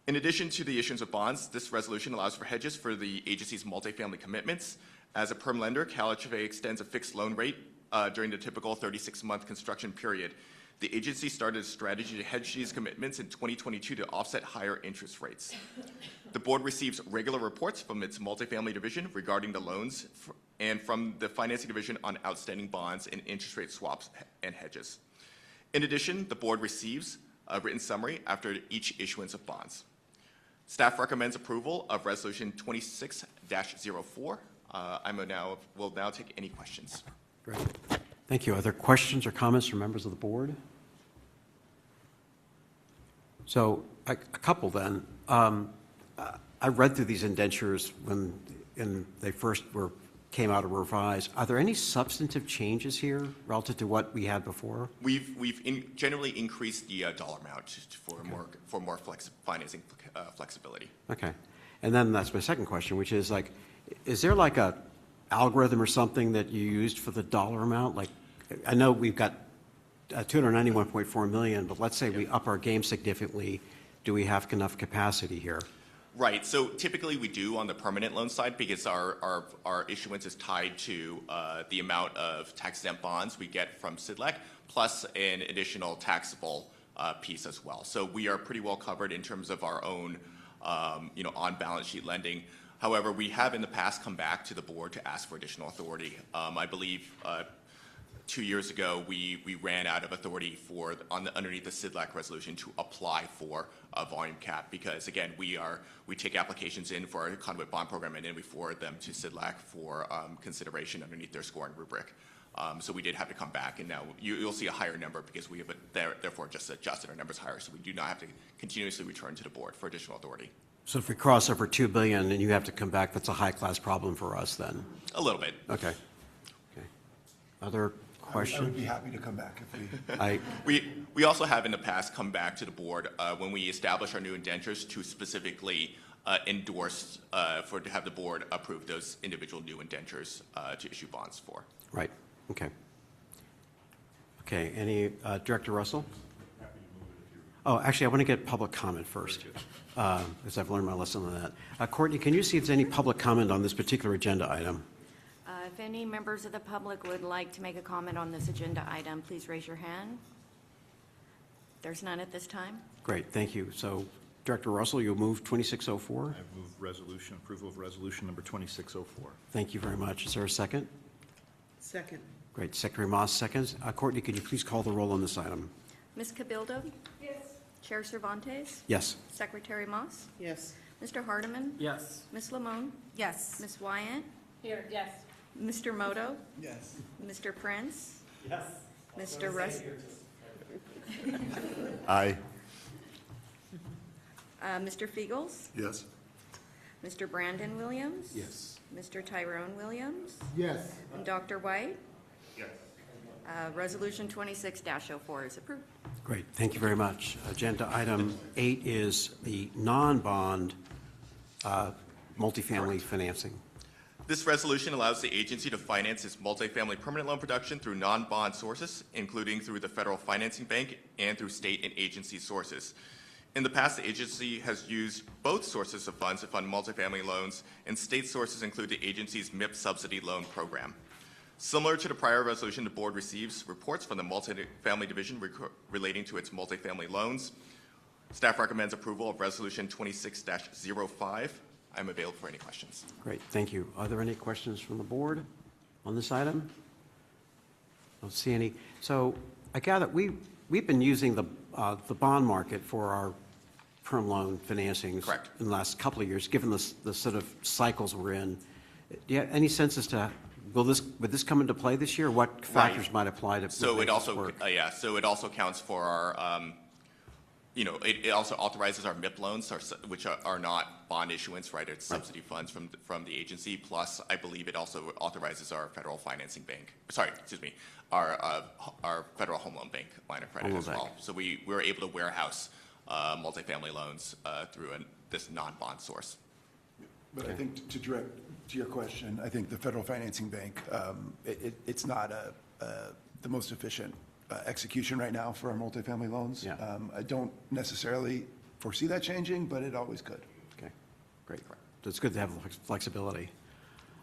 In addition to the issuance of bonds, this resolution allows for hedges for the agency's multifamily commitments. As a perm lender, CalHFA extends a fixed loan rate during the typical 36-month construction period. The agency started a strategy to hedge these commitments in 2022 to offset higher interest rates. The board receives regular reports from its multifamily division regarding the loans and from the financing division on outstanding bonds and interest rate swaps and hedges. In addition, the board receives a written summary after each issuance of bonds. Staff recommends approval of Resolution 26-04. Will now take any questions. Great. Thank you. Are there questions or comments from members of the board? So a couple then. I read through these indentures when they first came out of revise. Are there any substantive changes here relative to what we had before? We've generally increased the dollar amount for more financing flexibility. Okay. And then that's my second question, which is like, is there like a algorithm or something that you used for the dollar amount? Like, I know we've got $291.4 million, but let's say we up our game significantly. Do we have enough capacity here? Right. So typically we do on the permanent loan side because our issuance is tied to the amount of tax-exempt bonds we get from CIDLAC, plus an additional taxable piece as well. So we are pretty well covered in terms of our own, on-balance sheet lending. However, we have in the past come back to the board to ask for additional authority. I believe 2 years ago, we ran out of authority underneath the CIDLAC resolution to apply for a volume cap because, again, we take applications in for our conduit bond program and then we forward them to CIDLAC for consideration underneath their scoring rubric. So we did have to come back, and now you'll see a higher number because we have therefore just adjusted our numbers higher, so we do not have to continuously return to the board for additional authority. So if we cross over $2 billion and you have to come back, that's a high-class problem for us then? A little bit. Okay. Other questions? I would be happy to come back if we... We also have in the past come back to the board when we establish our new indentures to specifically endorse to have the board approve those individual new indentures to issue bonds for. Right. Okay. Okay. Any Director Russell? Oh, actually, I want to get public comment first, because I've learned my lesson on that. Courtney, can you see if there's any public comment on this particular agenda item? If any members of the public would like to make a comment on this agenda item, please raise your hand. There's none at this time. Great, thank you. So, Director Russell, you'll move 2604? I move approval of resolution number 2604. Thank you very much. Is there a second? Second. Great. Secretary Moss seconds. Courtney, could you please call the roll on this item? Ms. Cabildo? Yes. Chair Cervantes? Yes. Secretary Moss? Yes. Mr. Hardiman? Yes. Ms. Lamone? Yes. Ms. Wyatt? Here, yes. Mr. Moto? Yes. Mr. Prince? Yes. Mr. Russ? Aye. Mr. Fiegels? Yes. Mr. Brandon Williams? Yes. Mr. Tyrone Williams? Yes. And Dr. White? Yes. Resolution 26-04 is approved. Great, thank you very much. Agenda item 8 is the non-bond multifamily financing. This resolution allows the agency to finance its multifamily permanent loan production through non-bond sources, including through the Federal Financing Bank and through state and agency sources. In the past, the agency has used both sources of funds to fund multifamily loans, and state sources include the agency's MIP subsidy loan program. Similar to the prior resolution, the board receives reports from the multifamily division relating to its multifamily loans. Staff recommends approval of Resolution 26-05. I'm available for any questions. Great, thank you. Are there any questions from the board on this item? Don't see any. So I gather we've been using the bond market for our term loan financings. Correct. In the last couple of years, given the sort of cycles we're in. Do you have any sense as to would this come into play this year? What factors might apply to So make it also, this work? so it also counts for our, it also authorizes our MIP loans, which are not bond issuance, right? It's subsidy funds from the agency. Plus, I believe it also authorizes our federal financing bank. Sorry, excuse me, our federal home loan bank line of credit as well. So we were able to warehouse multifamily loans through this non-bond source. But I think to direct to your question, I think the Federal Financing Bank, it's not the most efficient execution right now for our multifamily loans. Yeah. I don't necessarily foresee that changing, but it always could. Okay, great. So it's good to have flexibility.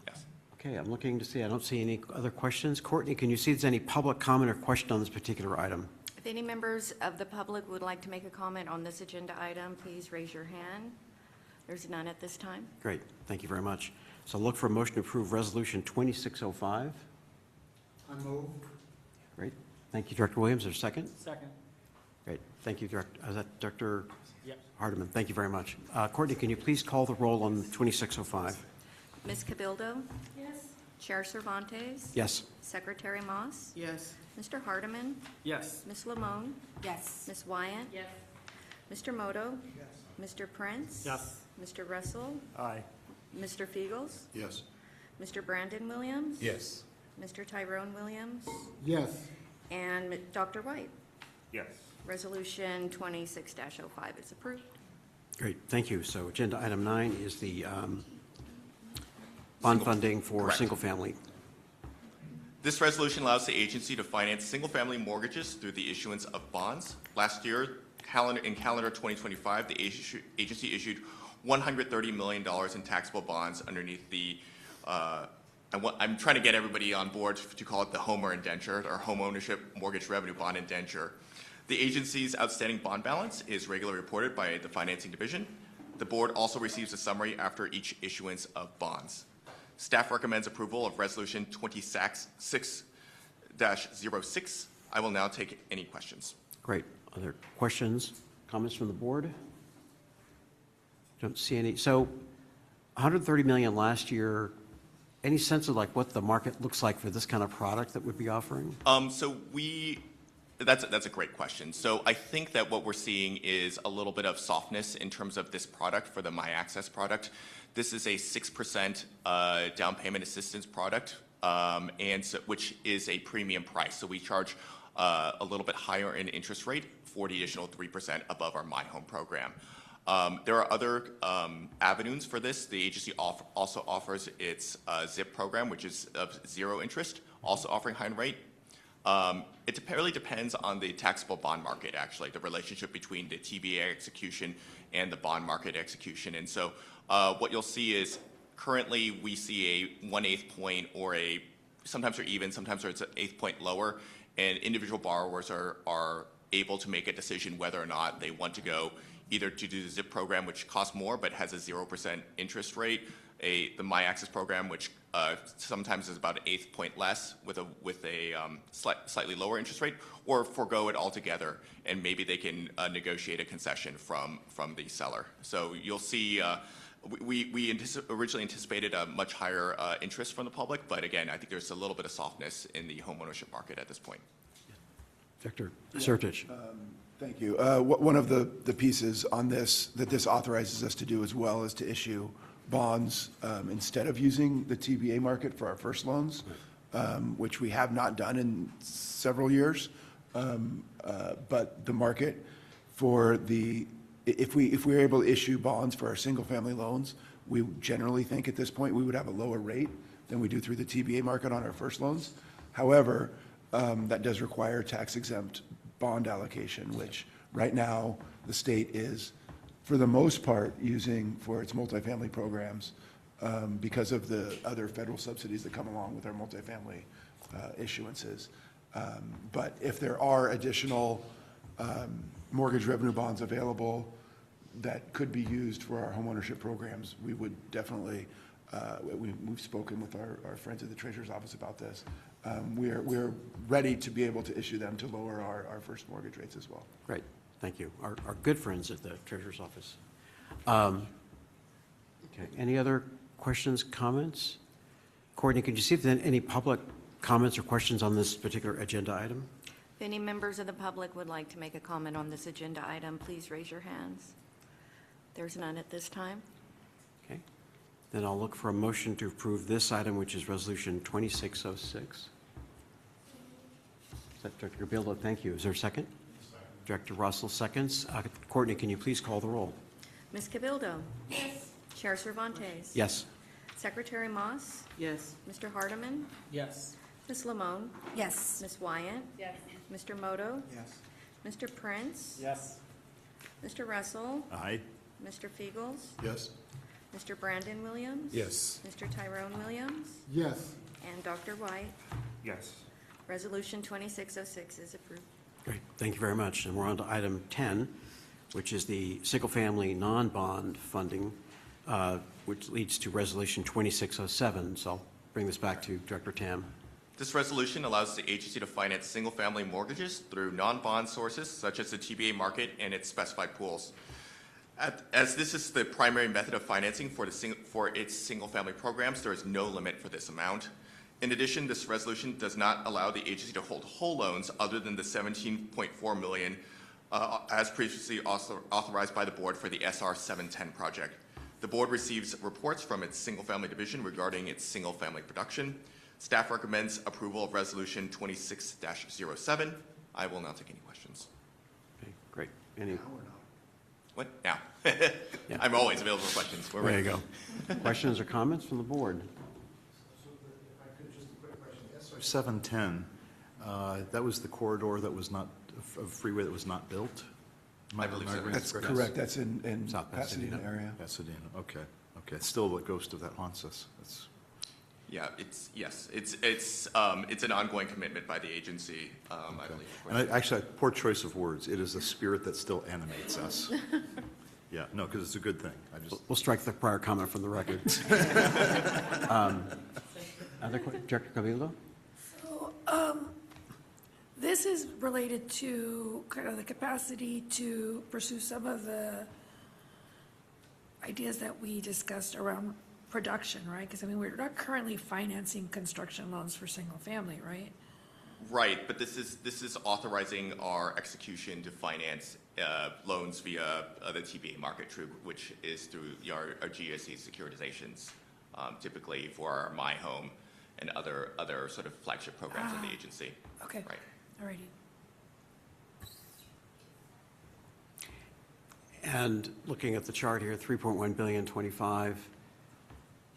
Yes. Okay, I'm looking to see, I don't see any other questions. Courtney, can you see if there's any public comment or question on this particular item? If any members of the public would like to make a comment on this agenda item, please raise your hand. There's none at this time. Great, thank you very much. So look for a motion to approve Resolution 2605. I move. Great, thank you, Director Williams. Is there a second? Second. Great, thank you, Director. Is that Dr. Yep. Hardiman? Thank you very much. Courtney, can you please call the roll on 2605? Ms. Cabildo? Yes. Chair Cervantes? Yes. Secretary Moss? Yes. Mr. Hardiman? Yes. Ms. Lamone? Yes. Ms. Wyatt? Yes. Mr. Moto? Yes. Mr. Prince? Yes. Mr. Russell? Aye. Mr. Fiegels? Yes. Mr. Brandon Williams? Yes. Mr. Tyrone Williams? Yes. And Dr. White? Yes. Resolution 26-05 is approved. Great, thank you. So agenda item 9 is the bond funding for Correct. single-family. This resolution allows the agency to finance single-family mortgages through the issuance of bonds. Last year, in calendar 2025, the agency issued $130 million in taxable bonds underneath the, I'm trying to get everybody on board to call it the Homer indenture, or home ownership mortgage revenue bond indenture. The agency's outstanding bond balance is regularly reported by the financing division. The board also receives a summary after each issuance of bonds. Staff recommends approval of Resolution 26-06. I will now take any questions. Great. Are there questions, comments from the board? Don't see any. So 130 million last year. Any sense of like what the market looks like for this kind of product that we'd be offering? That's a great question. So I think that what we're seeing is a little bit of softness in terms of this product for the My Access product. This is a 6% down payment assistance product, which is a premium price. So we charge a little bit higher in interest rate for the additional 3% above our My Home program. There are other avenues for this. The agency also offers its ZIP program, which is of zero interest, also offering high rate. It really depends on the taxable bond market, actually, the relationship between the TBA execution and the bond market execution. And so what you'll see is currently we see a 1/8 point or sometimes they're even, sometimes it's an 1/8 point lower, and individual borrowers are able to make a decision whether or not they want to go either to do the ZIP program, which costs more but has a 0% interest rate, the My Access program, which sometimes is about an 1/8 point less with a slightly lower interest rate, or forego it altogether, and maybe they can negotiate a concession from the seller. So you'll see, we originally anticipated a much higher interest from the public, but again, I think there's a little bit of softness in the homeownership market at this point. Director Sertich. Thank you. One of the pieces on this, that this authorizes us to do as well, is to issue bonds instead of using the TBA market for our first loans, which we have not done in several years. But the market for if we're able to issue bonds for our single-family loans, we generally think at this point we would have a lower rate than we do through the TBA market on our first loans. However, that does require tax-exempt bond allocation, which right now the state is, for the most part, using for its multifamily programs because of the other federal subsidies that come along with our multifamily issuances. But if there are additional mortgage revenue bonds available that could be used for our homeownership programs, we would definitely, we've spoken with our friends at the Treasurer's Office about this. We're ready to be able to issue them to lower our first mortgage rates as well. Great, thank you. Our good friends at the Treasurer's Office. Okay, any other questions, comments? Courtney, could you see if there's any public comments or questions on this particular agenda item? If any members of the public would like to make a comment on this agenda item, please raise your hands. There's none at this time. Okay, then I'll look for a motion to approve this item, which is Resolution 2606. Is that Director Gabildo? Thank you. Is there a second? Director Russell seconds. Courtney, can you please call the roll? Ms. Cabildo? Yes. Chair Cervantes? Yes. Secretary Moss? Yes. Mr. Hardeman? Yes. Ms. Lamone? Yes. Ms. Wyatt? Yes. Mr. Moto? Yes. Mr. Prince? Yes. Mr. Russell? Aye. Mr. Fiegels? Yes. Mr. Brandon Williams? Yes. Mr. Tyrone Williams? Yes. And Dr. White? Yes. Resolution 2606 is approved. Great, thank you very much. And we're on to item 10, which is the single-family non-bond funding, which leads to Resolution 2607. So I'll bring this back to Director Tam. This resolution allows the agency to finance single-family mortgages through non-bond sources such as the TBA market and its specified pools. As this is the primary method of financing for its single-family programs, there is no limit for this amount. In addition, this resolution does not allow the agency to hold whole loans other than the $17.4 million as previously authorized by the board for the SR 710 project. The board receives reports from its single-family division regarding its single-family production. Staff recommends approval of Resolution 26-07. I will now take any questions. Okay, great. Any? What? Now. I'm always available for questions. We're There ready. you go. Questions or comments from the board? So if I could, just a quick question. SR 710, that was the corridor that was not, a freeway that was not built? I believe so. That's correct. That's in South Pasadena area. Pasadena, okay. Okay, it's still the ghost of that haunts us. That's, Yeah, it's an ongoing commitment by the agency, I believe. and actually, poor choice of words. It is the spirit that still animates us. Yeah, no, because it's a good thing. I just, We'll strike the prior comment from the record. Director Cabildo? So, this is related to kind of the capacity to pursue some of the ideas that we discussed around production, right? Because, I mean, we're not currently financing construction loans for single family, right? Right, but this is authorizing our execution to finance loans via the TBA market, which is through our GSE securitizations, typically for our My Home and other sort of flagship programs of the agency. Okay. Right. All righty. And looking at the chart here, 3.1 billion, 25.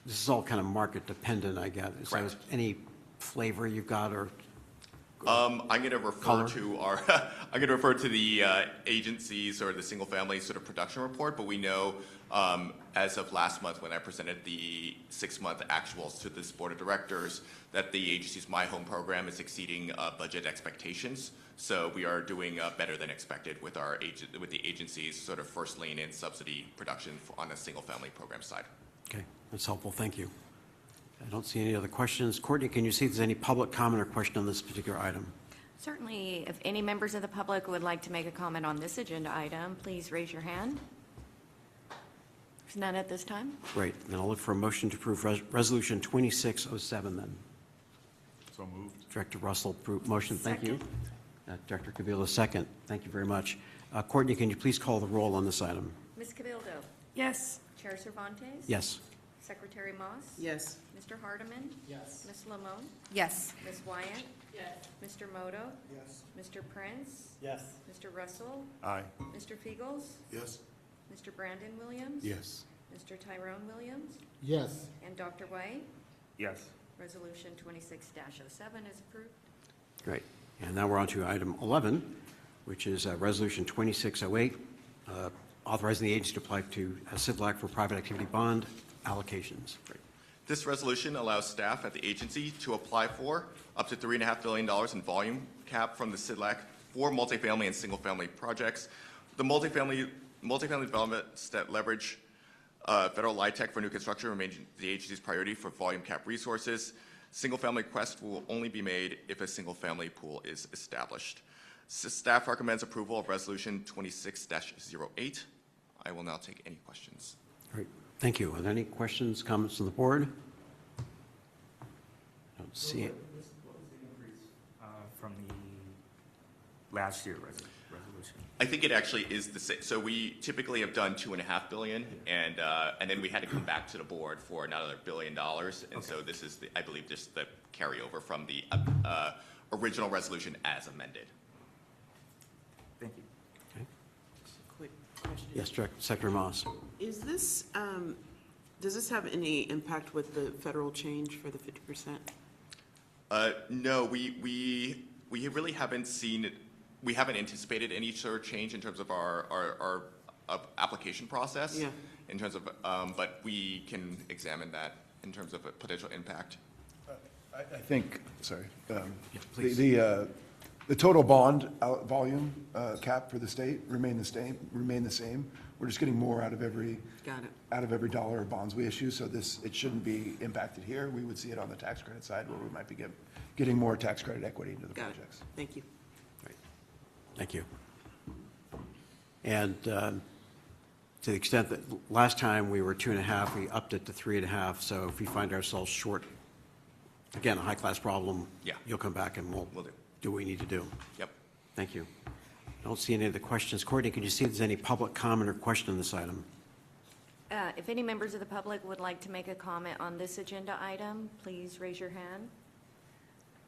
This is all kind of market dependent, I gather. So Correct. any flavor you've got or? I'm going to refer Color? to I'm going to refer to the agencies or the single family sort of production report, but we know as of last month when I presented the 6-month actuals to this board of directors that the agency's My Home program is exceeding budget expectations. So we are doing better than expected with the agency's sort of first lien and subsidy production on the single family program side. Okay, that's helpful, thank you. I don't see any other questions. Courtney, can you see if there's any public comment or question on this particular item? Certainly, if any members of the public would like to make a comment on this agenda item, please raise your hand. There's none at this time. Great, then I'll look for a motion to approve Resolution 2607 then. so moved. Director Russell, motion, thank you. Second. Director Cabildo, second. Thank you very much. Courtney, can you please call the roll on this item? Ms. Cabildo? Yes. Chair Cervantes? Yes. Secretary Moss? Yes. Mr. Hardeman? Yes. Ms. Lamone? Yes. Ms. Wyatt? Yes. Mr. Moto? Yes. Mr. Prince? Yes. Mr. Russell? Aye. Mr. Feagles? Yes. Mr. Brandon Williams? Yes. Mr. Tyrone Williams? Yes. And Dr. White? Yes. Resolution 26-07 is approved. Great. And now we're on to item 11, which is Resolution 2608, authorizing the agency to apply to CIVLAC for private activity bond allocations. This resolution allows staff at the agency to apply for up to $3.5 billion in volume cap from the CIDLAC for multifamily and single-family projects. The multifamily developments that leverage federal LIHTC for new construction remain the agency's priority for volume cap resources. Single-family requests will only be made if a single-family pool is established. Staff recommends approval of Resolution 26-08. I will now take any questions. Great. Thank you. Are there any questions, comments from the board? I don't see it. What was the increase from the last year resolution? I think it actually is the same. So we typically have done $2.5 billion, and then we had to come back to the board for another $1 billion. And so this is, I believe, just the carryover from the original resolution as amended. Thank you. Okay. Quick question. Yes, Secretary Moss. Is this, does this have any impact with the federal change for the 50%? No, we really haven't seen, we haven't anticipated any sort of change in terms of our application process. Yeah. In terms of, but we can examine that in terms of a potential impact. I think, sorry, please. the total bond volume cap for the state remain the same. We're just getting more out of every Got it. out of every dollar of bonds we issue. So it shouldn't be impacted here. We would see it on the tax credit side where we might be getting more tax credit equity into the Got it. projects. Thank you. Great. Thank you. And to the extent that last time we were 2.5, we upped it to 3.5. So if we find ourselves short, again, a high-class problem, Yeah. you'll come back and we'll Will do. do what we need to do. Yep. Thank you. I don't see any other questions. Courtney, could you see if there's any public comment or question on this item? If any members of the public would like to make a comment on this agenda item, please raise your hand.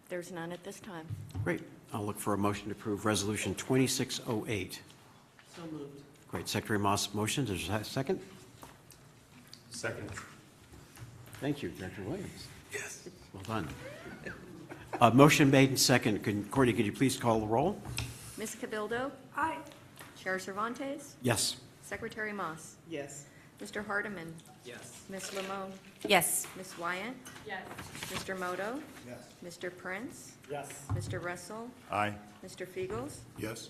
There's none at this time. Great. I'll look for a motion to approve Resolution 2608. So moved. Great. Secretary Moss motions. Is there a second? Second. Thank you, Director Williams. Yes. Well done. Motion made and second. Courtney, could you please call the roll? Ms. Cabildo? Aye. Chair Cervantes? Yes. Secretary Moss? Yes. Mr. Hardeman? Yes. Ms. Lamone? Yes. Ms. Wyatt? Yes. Mr. Moto? Yes. Mr. Prince? Yes. Mr. Russell? Aye. Mr. Feagles? Yes.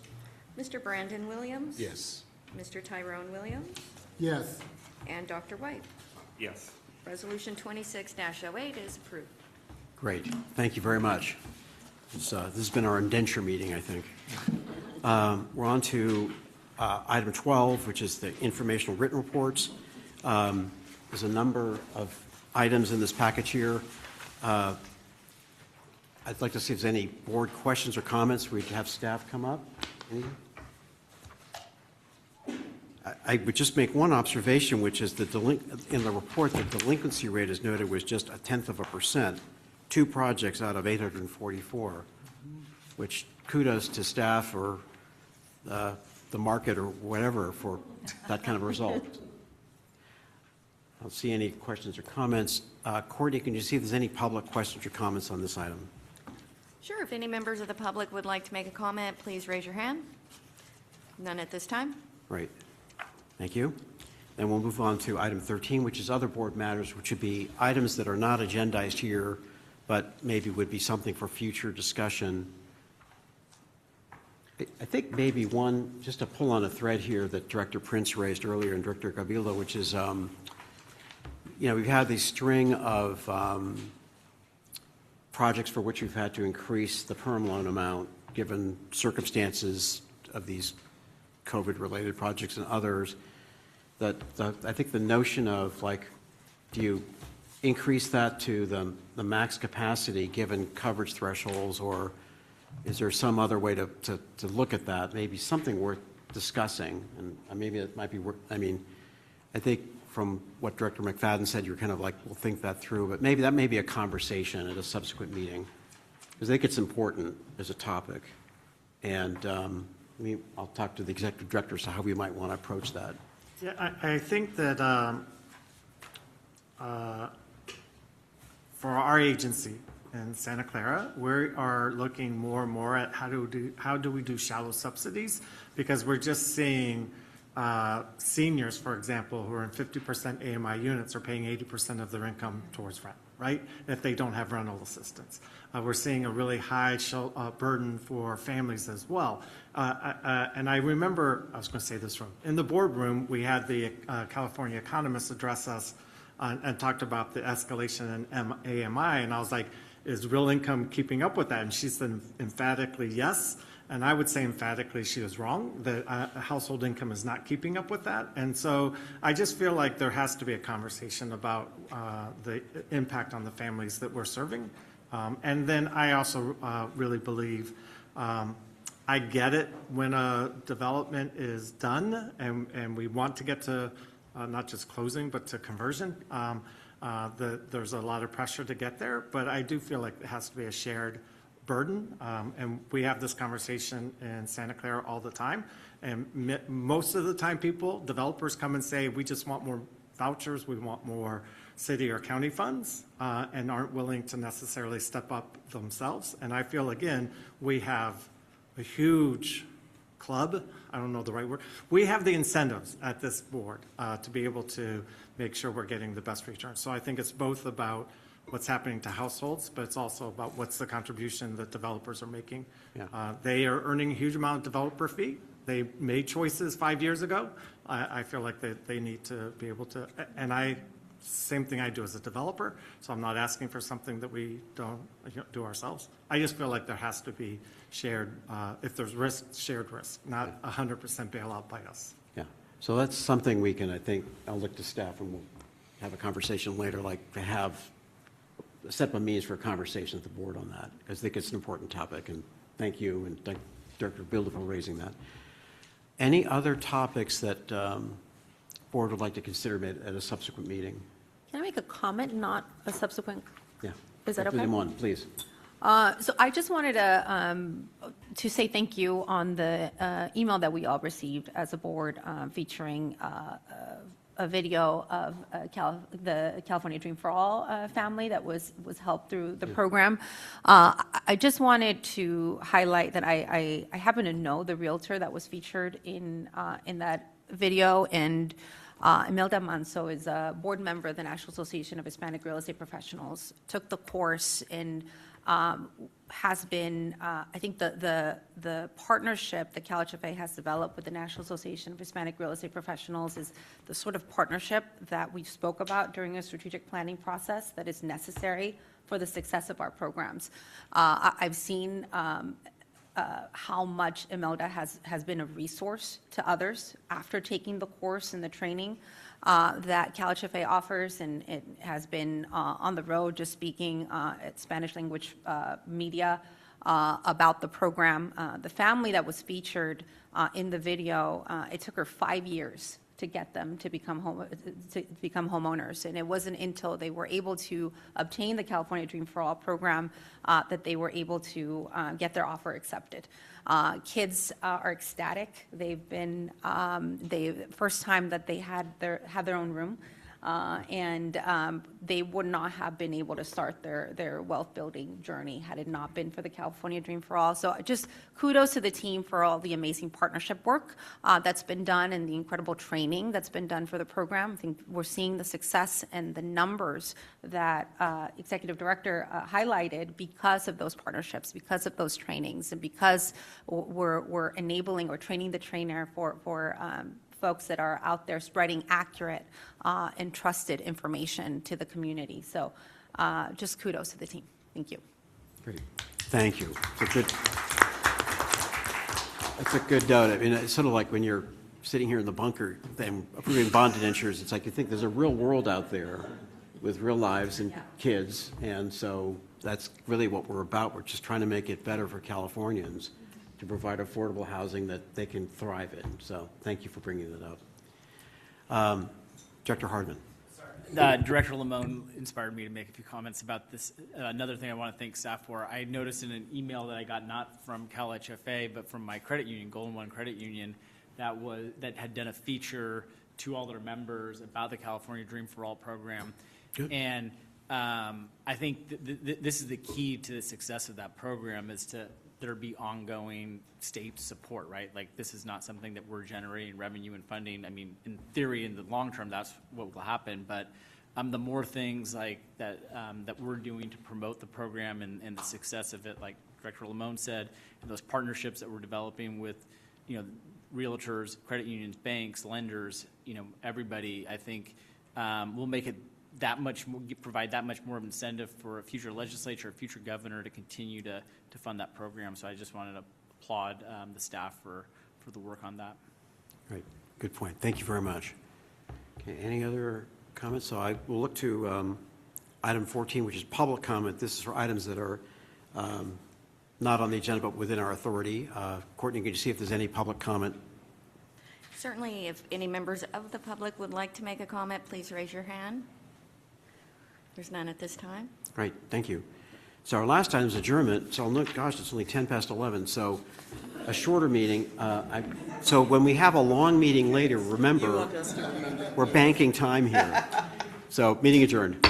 Mr. Brandon Williams? Yes. Mr. Tyrone Williams? Yes. And Dr. White? Yes. Resolution 26-08 is approved. Great. Thank you very much. This has been our indenture meeting, I think. We're on to item 12, which is the informational written reports. There's a number of items in this package here. I'd like to see if there's any board questions or comments. We'd have staff come up. Any? I would just make one observation, which is that in the report, the delinquency rate is noted was just 0.1%, 2 projects out of 844, which kudos to staff or the market or whatever for that kind of result. I don't see any questions or comments. Courtney, can you see if there's any public questions or comments on this item? Sure, if any members of the public would like to make a comment, please raise your hand. None at this time. Great. Thank you. Then we'll move on to item 13, which is other board matters, which would be items that are not agendized here, but maybe would be something for future discussion. I think maybe one, just to pull on a thread here that Director Prince raised earlier and Director Cabildo, which is, we've had this string of projects for which we've had to increase the perm loan amount given circumstances of these COVID-related projects and others. That I think the notion of do you increase that to the max capacity given coverage thresholds or is there some other way to look at that? Maybe something worth discussing, and maybe it might be worth, I mean, I think from what Director McFadden said, you're kind of like, we'll think that through, but maybe that may be a conversation at a subsequent meeting, because I think it's important as a topic. And I'll talk to the executive director, so how we might want to approach that. Yeah, I think that for our agency in Santa Clara, we are looking more and more at how do we do shallow subsidies, because we're just seeing seniors, for example, who are in 50% AMI units are paying 80% of their income towards rent, right? If they don't have rental assistance. We're seeing a really high burden for families as well. And I remember, I was going to say this wrong, in the boardroom, we had the California economists address us and talked about the escalation in AMI, and I was like, is real income keeping up with that? And she said emphatically yes. And I would say emphatically she was wrong, that household income is not keeping up with that. And so I just feel like there has to be a conversation about the impact on the families that we're serving. And then I also really believe, I get it when a development is done and we want to get to not just closing, but to conversion. There's a lot of pressure to get there, but I do feel like it has to be a shared burden, and we have this conversation in Santa Clara all the time, and most of the time developers come and say, we just want more vouchers, we want more city or county funds, and aren't willing to necessarily step up themselves. And I feel, again, we have a huge club, I don't know the right word, we have the incentives at this board to be able to make sure we're getting the best return. So I think it's both about what's happening to households, but it's also about what's the contribution that developers are making. Yeah. They are earning a huge amount of developer fee. They made choices 5 years ago. I feel like they need to be able to, and same thing I do as a developer, so I'm not asking for something that we don't do ourselves. I just feel like there has to be shared, if there's risk, shared risk, not 100% bailout by us. Yeah, so that's something we can, I think, I'll look to staff and we'll have a conversation later, like to have a step of means for a conversation at the board on that, because I think it's an important topic, and thank you and thank Director Bilder for raising that. Any other topics that board would like to consider at a subsequent meeting? Can I make a comment, not a subsequent? Yeah. Is that okay? Them on, please. So I just wanted to say thank you on the email that we all received as a board featuring a video of the California Dream for All family that was helped through the program. I just wanted to highlight that I happen to know the realtor that was featured in that video, and Imelda Manso is a board member of the National Association of Hispanic Real Estate Professionals, took the course and has been, I think the partnership that CalHFA has developed with the National Association of Hispanic Real Estate Professionals is the sort of partnership that we spoke about during a strategic planning process that is necessary for the success of our programs. I've seen how much Imelda has been a resource to others after taking the course and the training that CalHFA offers, and it has been on the road just speaking at Spanish language media about the program. The family that was featured in the video, it took her 5 years to get them to become homeowners. And it wasn't until they were able to obtain the California Dream for All program that they were able to get their offer accepted. Kids are ecstatic. They've been, first time that they had their own room. And they would not have been able to start their wealth building journey had it not been for the California Dream for All. So just kudos to the team for all the amazing partnership work that's been done and the incredible training that's been done for the program. I think we're seeing the success and the numbers that Executive Director highlighted because of those partnerships, because of those trainings, and because we're enabling or training the trainer for folks that are out there spreading accurate and trusted information to the community. So just kudos to the team. Thank you. Great. Thank you. That's a good note. I mean, it's sort of like when you're sitting here in the bunker and approving bond indentures, it's like you think there's a real world out there with real lives and kids. And so that's really what we're about. We're just trying to make it better for Californians to provide affordable housing that they can thrive in. So thank you for bringing that up. Director Hardman. Director Lamone inspired me to make a few comments about this. Another thing I want to thank staff for, I noticed in an email that I got not from CalHFA, but from my credit union, Golden One Credit Union, that had done a feature to all their members about the California Dream for All program. Good. And I think this is the key to the success of that program, is to there be ongoing state support, right? Like, this is not something that we're generating revenue and funding. I mean, in theory, in the long term, that's what will happen. But the more things like that that we're doing to promote the program and the success of it, like Director Lamone said, and those partnerships that we're developing with, realtors, credit unions, banks, lenders, everybody, I think will make it that much more, provide that much more of incentive for a future legislature, a future governor to continue to fund that program. So I just wanted to applaud the staff for the work on that. Right, good point. Thank you very much. Okay, any other comments? So I will look to item 14, which is public comment. This is for items that are not on the agenda but within our authority. Courtney, can you see if there's any public comment? Certainly, if any members of the public would like to make a comment, please raise your hand. There's none at this time. Great, thank you. So our last item is adjournment. So look, gosh, it's only 10 past 11. So a shorter meeting. So when we have a long meeting later, remember, we're banking time here. So meeting adjourned.